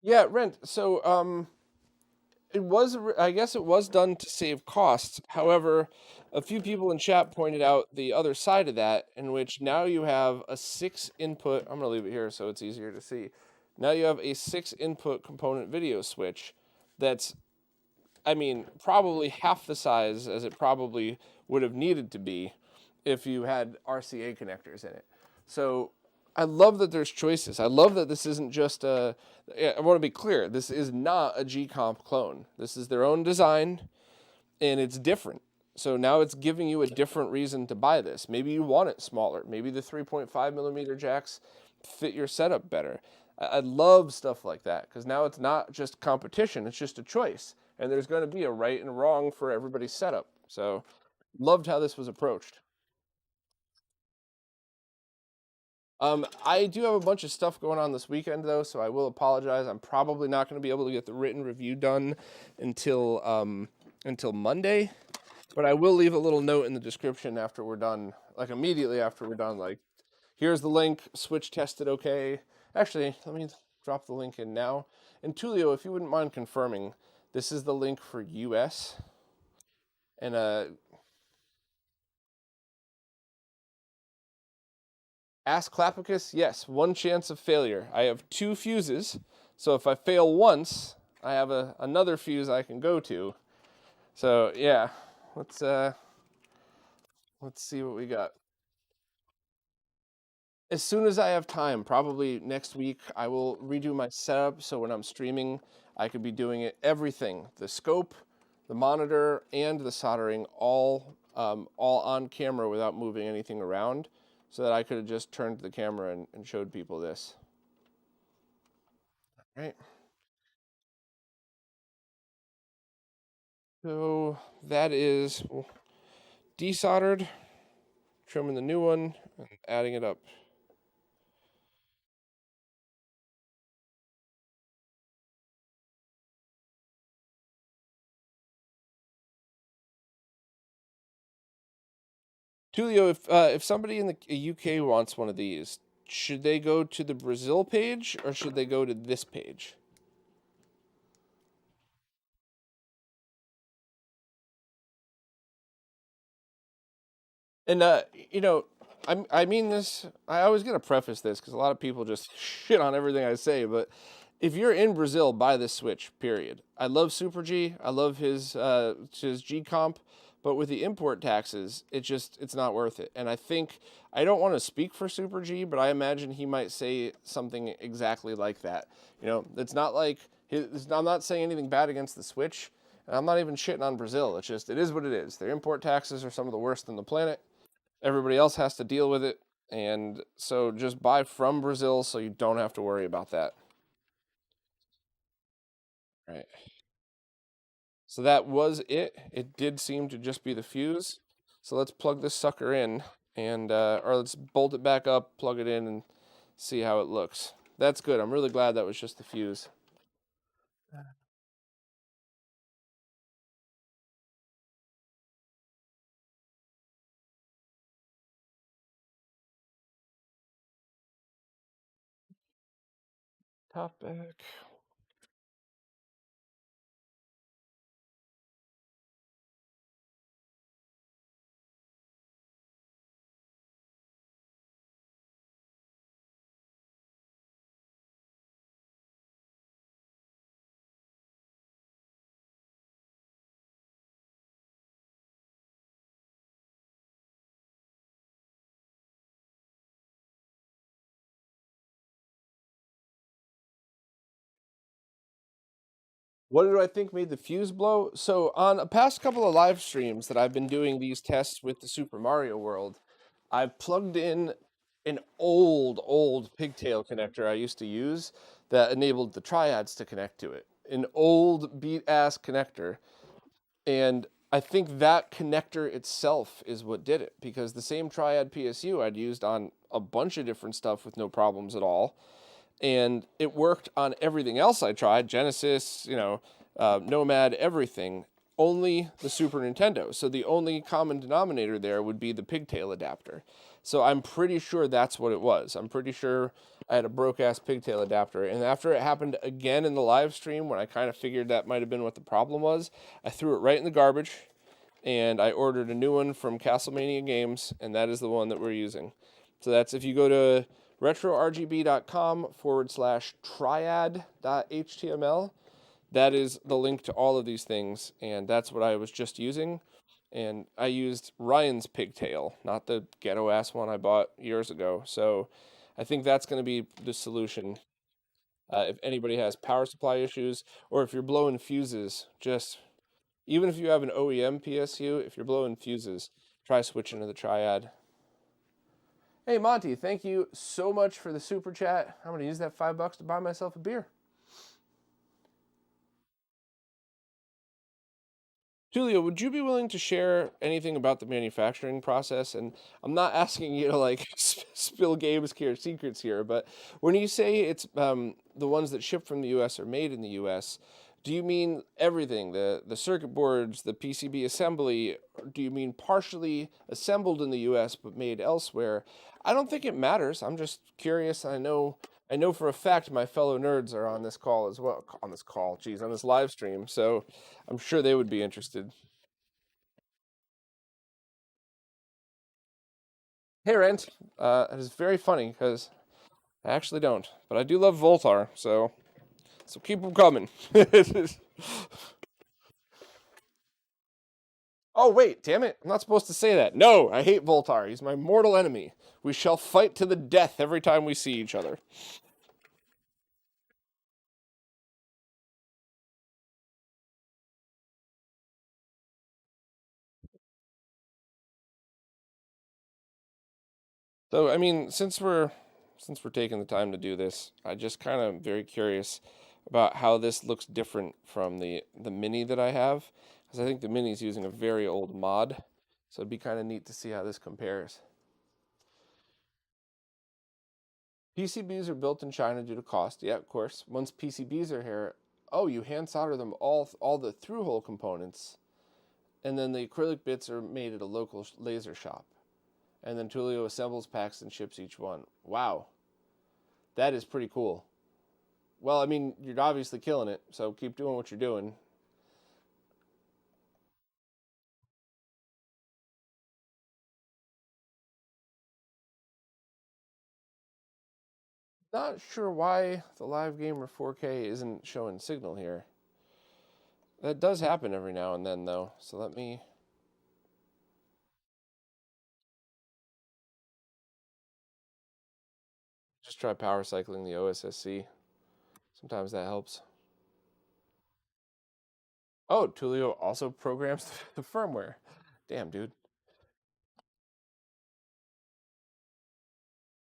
Yeah, rent. So I guess it was done to save costs. However, a few people in chat pointed out the other side of that, in which now you have a 6 input. I'm going to leave it here so it's easier to see. Now you have a 6 input component video switch that's, I mean, probably half the size as it probably would have needed to be if you had RCA connectors in it. So I love that there's choices. I love that this isn't just a. I want to be clear. This is not a G-Comp clone. This is their own design, and it's different. So now it's giving you a different reason to buy this. Maybe you want it smaller. Maybe the 3.5 millimeter jacks fit your setup better. I love stuff like that because now it's not just competition, it's just a choice. And there's going to be a right and wrong for everybody's setup. So loved how this was approached. I do have a bunch of stuff going on this weekend though, so I will apologize. I'm probably not going to be able to get the written review done until Monday, but I will leave a little note in the description after we're done, like immediately after we're done. Like, here's the link. Switch tested okay. Actually, let me drop the link in now. And Tulio, if you wouldn't mind confirming, this is the link for US. And Ask Clapicus, yes, one chance of failure. I have two fuses, so if I fail once, I have another fuse I can go to. So yeah, let's uh, let's see what we got. As soon as I have time, probably next week, I will redo my setup so when I'm streaming, I could be doing it everything: the scope, the monitor, and the soldering all on camera without moving anything around, so that I could have just turned the camera and showed people this. Right. So that is desoldered, trimming the new one, and adding it up. Tulio, if somebody in the UK wants one of these, should they go to the Brazil page or should they go to this page? And you know, I mean this. I always gotta preface this because a lot of people just shit on everything I say. But if you're in Brazil, buy this Switch. Period. I love Super G. I love his G comp. But with the import taxes, it's not worth it. And I think I don't want to speak for Super G, but I imagine he might say something exactly like that. You know, it's not like I'm not saying anything bad against the Switch. And I'm not even shitting on Brazil. It's just it is what it is. Their import taxes are some of the worst on the planet. Everybody else has to deal with it. And so just buy from Brazil so you don't have to worry about that. Right. So that was it. It did seem to just be the fuse. So let's plug this sucker in and or let's bolt it back up, plug it in and see how it looks. That's good. I'm really glad that was just the fuse. Top back. What do I think made the fuse blow? So on a past couple of live streams that I've been doing these tests with the Super Mario World, I've plugged in an old pigtail connector I used to use that enabled the triads to connect to it. An old beat ass connector. And I think that connector itself is what did it because the same triad PSU I'd used on a bunch of different stuff with no problems at all, and it worked on everything else I tried, Genesis, Nomad, everything. Only the Super Nintendo. So the only common denominator there would be the pigtail adapter. So I'm pretty sure that's what it was. I'm pretty sure I had a broke ass pigtail adapter. And after it happened again in the live stream, when I kind of figured that might have been what the problem was, I threw it right in the garbage and I ordered a new one from Castlemania Games, and that is the one that we're using. So that's if you go to retrorgb.com/triad.html, that is the link to all of these things, and that's what I was just using. And I used Ryan's pigtail, not the ghetto ass one I bought years ago. So I think that's going to be the solution. If anybody has power supply issues, or if you're blowing fuses, just even if you have an OEM PSU, if you're blowing fuses, try switching to the Triad. Hey Monty, thank you so much for the super chat. I'm gonna use that $5 to buy myself a beer. Julio, would you be willing to share anything about the manufacturing process? And I'm not asking you to like spill GamesCare secrets here, but when you say it's the ones that ship from the U.S. are made in the U.S., do you mean everything? The circuit boards, the PCB assembly? Or do you mean partially assembled in the U.S. but made elsewhere? I don't think it matters. I'm just curious. I know for a fact my fellow nerds are on this call as well. On this call, geez, on this live stream. So I'm sure they would be interested. Hey, Rent. It is very funny because I actually don't, but I do love Voltar. So keep them coming. Oh wait, damn it! I'm not supposed to say that. No, I hate Voltar. He's my mortal enemy. We shall fight to the death every time we see each other. So I mean, since we're taking the time to do this, I just kind of very curious about how this looks different from the mini that I have, because I think the mini is using a very old mod, so it'd be kind of neat to see how this compares. PCBs are built in China due to cost. Yeah, of course. Once PCBs are here, oh, you hand solder them all the through hole components, and then the acrylic bits are made at a local laser shop, and then Tulio assembles, packs, and ships each one. Wow, that is pretty cool. Well, I mean, you're obviously killing it, so keep doing what you're doing. Not sure why the Live Gamer 4K isn't showing signal here. That does happen every now and then, though. So let me just try power cycling the OSSC. Sometimes that helps. Oh, Tulio also programs the firmware. Damn, dude.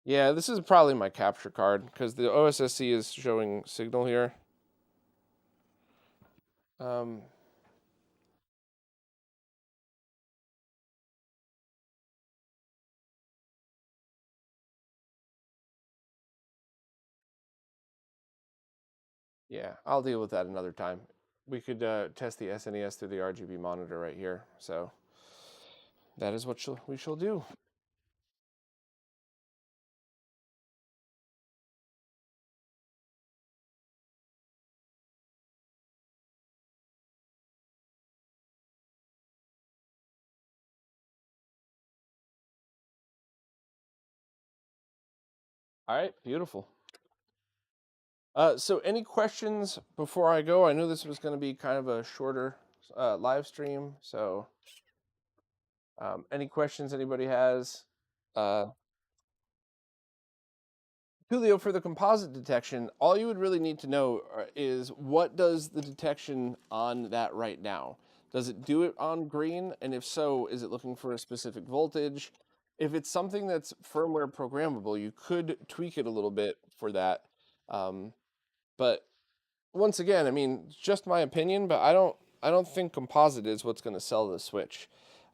Yeah, this is probably my capture card because the OSSC is showing signal here. Um, yeah, I'll deal with that another time. We could test the SNES through the RGB monitor right here. So that is what we shall do. All right, beautiful. So any questions before I go? I knew this was going to be kind of a shorter live stream. So any questions anybody has? Uh, Julio, for the composite detection, all you would really need to know is what does the detection on that right now? Does it do it on green? And if so, is it looking for a specific voltage? If it's something that's firmware programmable, you could tweak it a little bit for that. But once again, I mean, it's just my opinion, but I don't think composite is what's going to sell the Switch.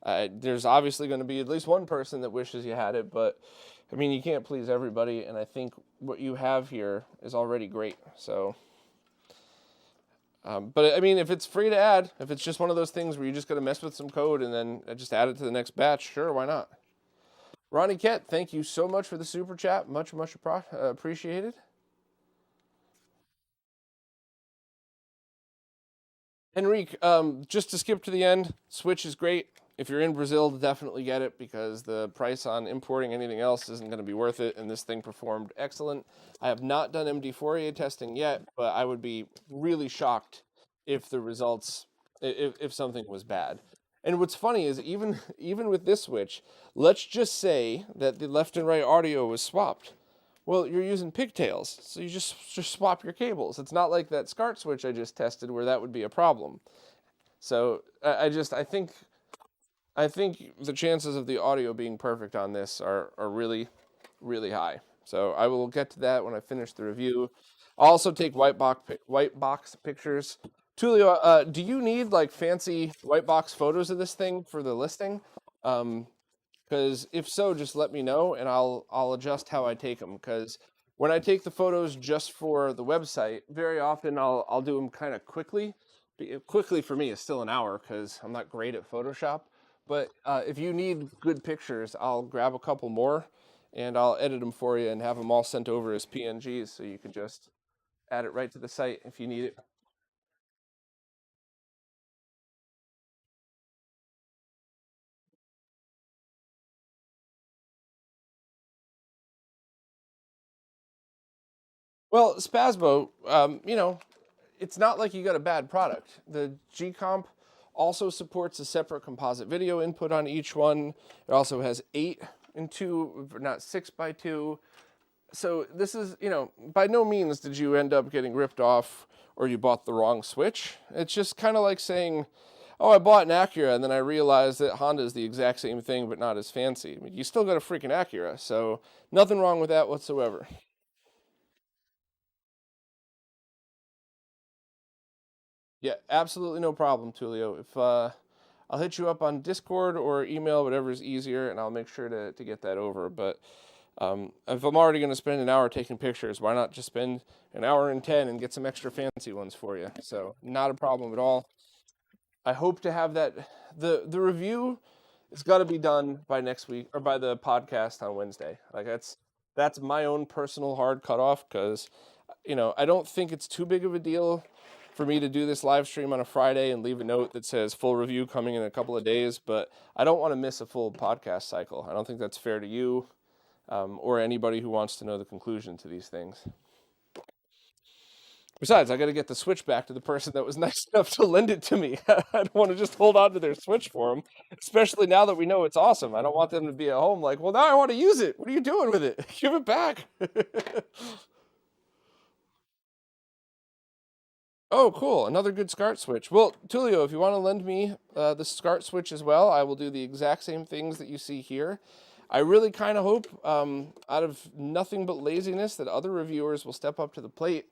There's obviously going to be at least one person that wishes you had it, but I mean, you can't please everybody, and I think what you have here is already great. So, but I mean, if it's free to add, if it's just one of those things where you just got to mess with some code and then just add it to the next batch, sure, why not? Ronnie Kett, thank you so much for the super chat. Much appreciated. Enrique, just to skip to the end, Switch is great. If you're in Brazil, definitely get it because the price on importing anything else isn't going to be worth it, and this thing performed excellent. I have not done MD4A testing yet, but I would be really shocked if the results, if something was bad. And what's funny is even with this Switch, let's just say that the left and right audio was swapped. Well, you're using pigtails, so you just swap your cables. It's not like that SCART switch I just tested where that would be a problem. So I think the chances of the audio being perfect on this are really, really high. So I will get to that when I finish the review. I'll also take white box pictures. Tulio, do you need like fancy white box photos of this thing for the listing? Because if so, just let me know and I'll adjust how I take them. Because when I take the photos just for the website, very often I'll do them kind of quickly. Quickly for me is still an hour because I'm not great at Photoshop. But if you need good pictures, I'll grab a couple more and I'll edit them for you and have them all sent over as PNGs so you can just add it right to the site if you need it. Well, Spasmo, it's not like you got a bad product. The G Comp also supports a separate composite video input on each one. It also has 8x2, not 6x2. So this is, by no means did you end up getting ripped off or you bought the wrong Switch. It's just kind of like saying, oh, I bought an Acura and then I realized that Honda is the exact same thing but not as fancy. I mean, you still got a freaking Acura, so nothing wrong with that whatsoever. Yeah, absolutely no problem, Tulio. If I'll hit you up on Discord or email, whatever is easier, and I'll make sure to get that over. But if I'm already going to spend an hour taking pictures, why not just spend an hour and 10 and get some extra fancy ones for you? So not a problem at all. I hope to have that. The review has got to be done by next week or by the podcast on Wednesday. Like that's my own personal hard cutoff because I don't think it's too big of a deal for me to do this live stream on a Friday and leave a note that says full review coming in a couple of days, but I don't want to miss a full podcast cycle. I don't think that's fair to you or anybody who wants to know the conclusion to these things. Besides, I got to get the Switch back to the person that was nice enough to lend it to me. I don't want to just hold on to their Switch for them, especially now that we know it's awesome. I don't want them to be at home like, well, now I want to use it. What are you doing with it? Give it back. Oh, cool. Another good SCART switch. Well, Tulio, if you want to lend me the SCART switch as well, I will do the exact same things that you see here. I really kind of hope, out of nothing but laziness, that other reviewers will step up to the plate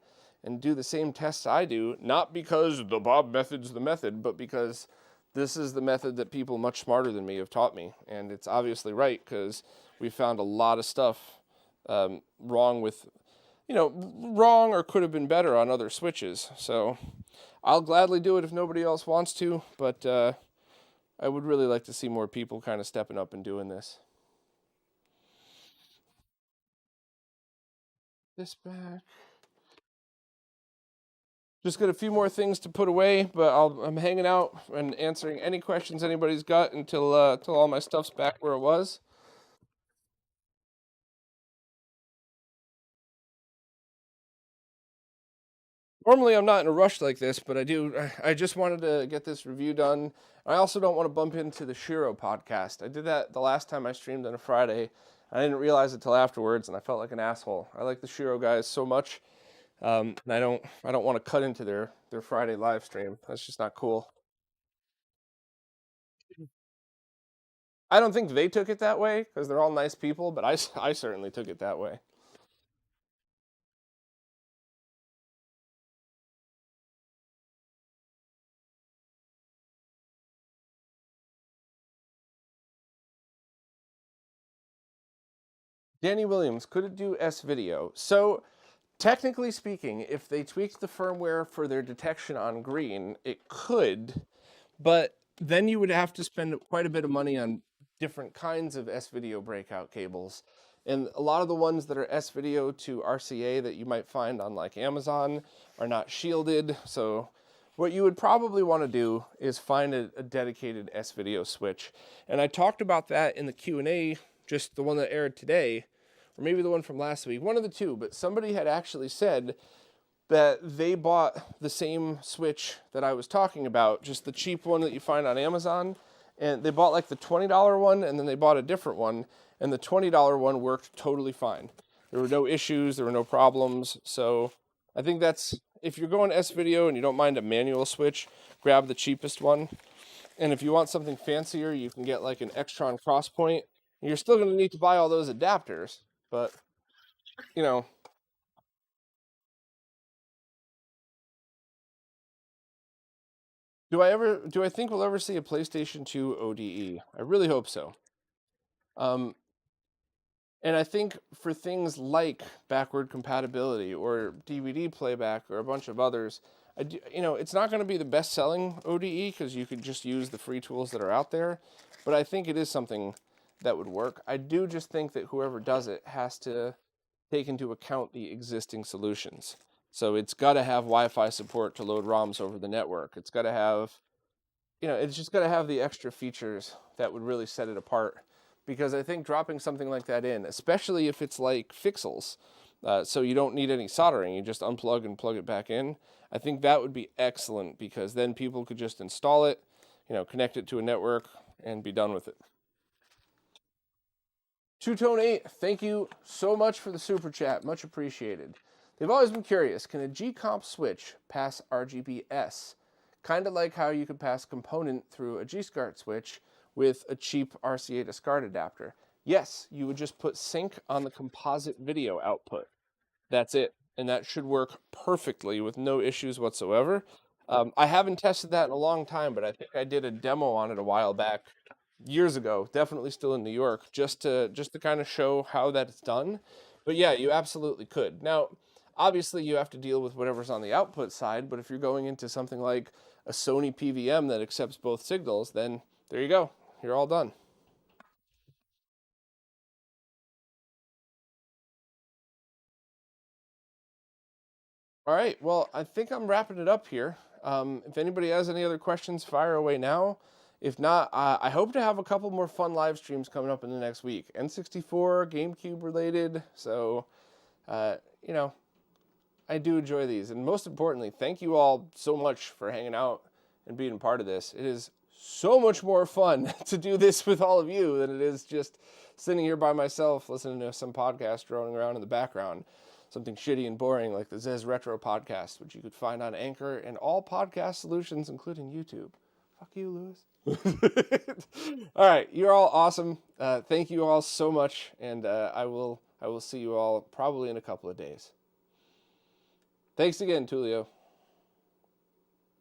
and do the same tests I do, not because the Bob method's the method, but because this is the method that people much smarter than me have taught me. And it's obviously right, because we found a lot of stuff wrong with, wrong or could have been better on other Switches. So I'll gladly do it if nobody else wants to, but I would really like to see more people kind of stepping up and doing this. This back. Just got a few more things to put away, but I'm hanging out and answering any questions anybody's got until all my stuff's back where it was. Normally I'm not in a rush like this, but I just wanted to get this review done. I also don't want to bump into the Shiro podcast. I did that the last time I streamed on a Friday. I didn't realize it till afterwards, and I felt like an asshole. I like the Shiro guys so much, and I don't want to cut into their Friday live stream. That's just not cool. I don't think they took it that way because they're all nice people, but I certainly took it that way. Danny Williams, could it do S video? So, technically speaking, if they tweaked the firmware for their detection on green, it could, but then you would have to spend quite a bit of money on different kinds of S video breakout cables. And a lot of the ones that are S video to RCA that you might find on like Amazon are not shielded. So what you would probably want to do is find a dedicated S video switch. And I talked about that in the Q&A, just the one that aired today, or maybe the one from last week, one of the two, but somebody had actually said that they bought the same Switch that I was talking about, just the cheap one that you find on Amazon, and they bought like the $20 one, and then they bought a different one, and the $20 one worked totally fine. There were no issues, there were no problems, so I think that's, if you're going S video and you don't mind a manual switch, grab the cheapest one. And if you want something fancier, you can get like an Extron Crosspoint. You're still going to need to buy all those adapters, but, you know, do I think we'll ever see a PlayStation 2 ODE? I really hope so. Um, and I think for things like backward compatibility or DVD playback or a bunch of others, it's not going to be the best selling ODE because you could just use the free tools that are out there, but I think it is something that would work. I do just think that whoever does it has to take into account the existing solutions. So it's got to have Wi-Fi support to load ROMs over the network. It's got to have, it's just got to have the extra features that would really set it apart. Because I think dropping something like that in, especially if it's like Fixels, so you don't need any soldering, you just unplug and plug it back in, I think that would be excellent because then people could just install it, connect it to a network and be done with it. Two Tone 8, thank you so much for the super chat. Much appreciated. They've always been curious, can a G-Comp switch pass RGB-S? Kind of like how you could pass component through a G-SCART switch with a cheap RCA to SCART adapter. Yes, you would just put sync on the composite video output. That's it. And that should work perfectly with no issues whatsoever. I haven't tested that in a long time, but I think I did a demo on it a while back, years ago, definitely still in New York, just to kind of show how that's done. But yeah, you absolutely could. Now, obviously you have to deal with whatever's on the output side, but if you're going into something like a Sony PVM that accepts both signals, then there you go. You're all done. All right. Well, I think I'm wrapping it up here. If anybody has any other questions, fire away now. If not, I hope to have a couple more fun live streams coming up in the next week. N64, GameCube related. So, uh, you know, I do enjoy these. And most importantly, thank you all so much for hanging out and being a part of this. It is so much more fun to do this with all of you than it is just sitting here by myself listening to some podcast droning around in the background. Something shitty and boring like the Zez Retro podcast, which you could find on Anchor and all podcast solutions, including YouTube. Fuck you, Lewis. All right, you're all awesome. Thank you all so much, and I will see you all probably in a couple of days. Thanks again, Tulio.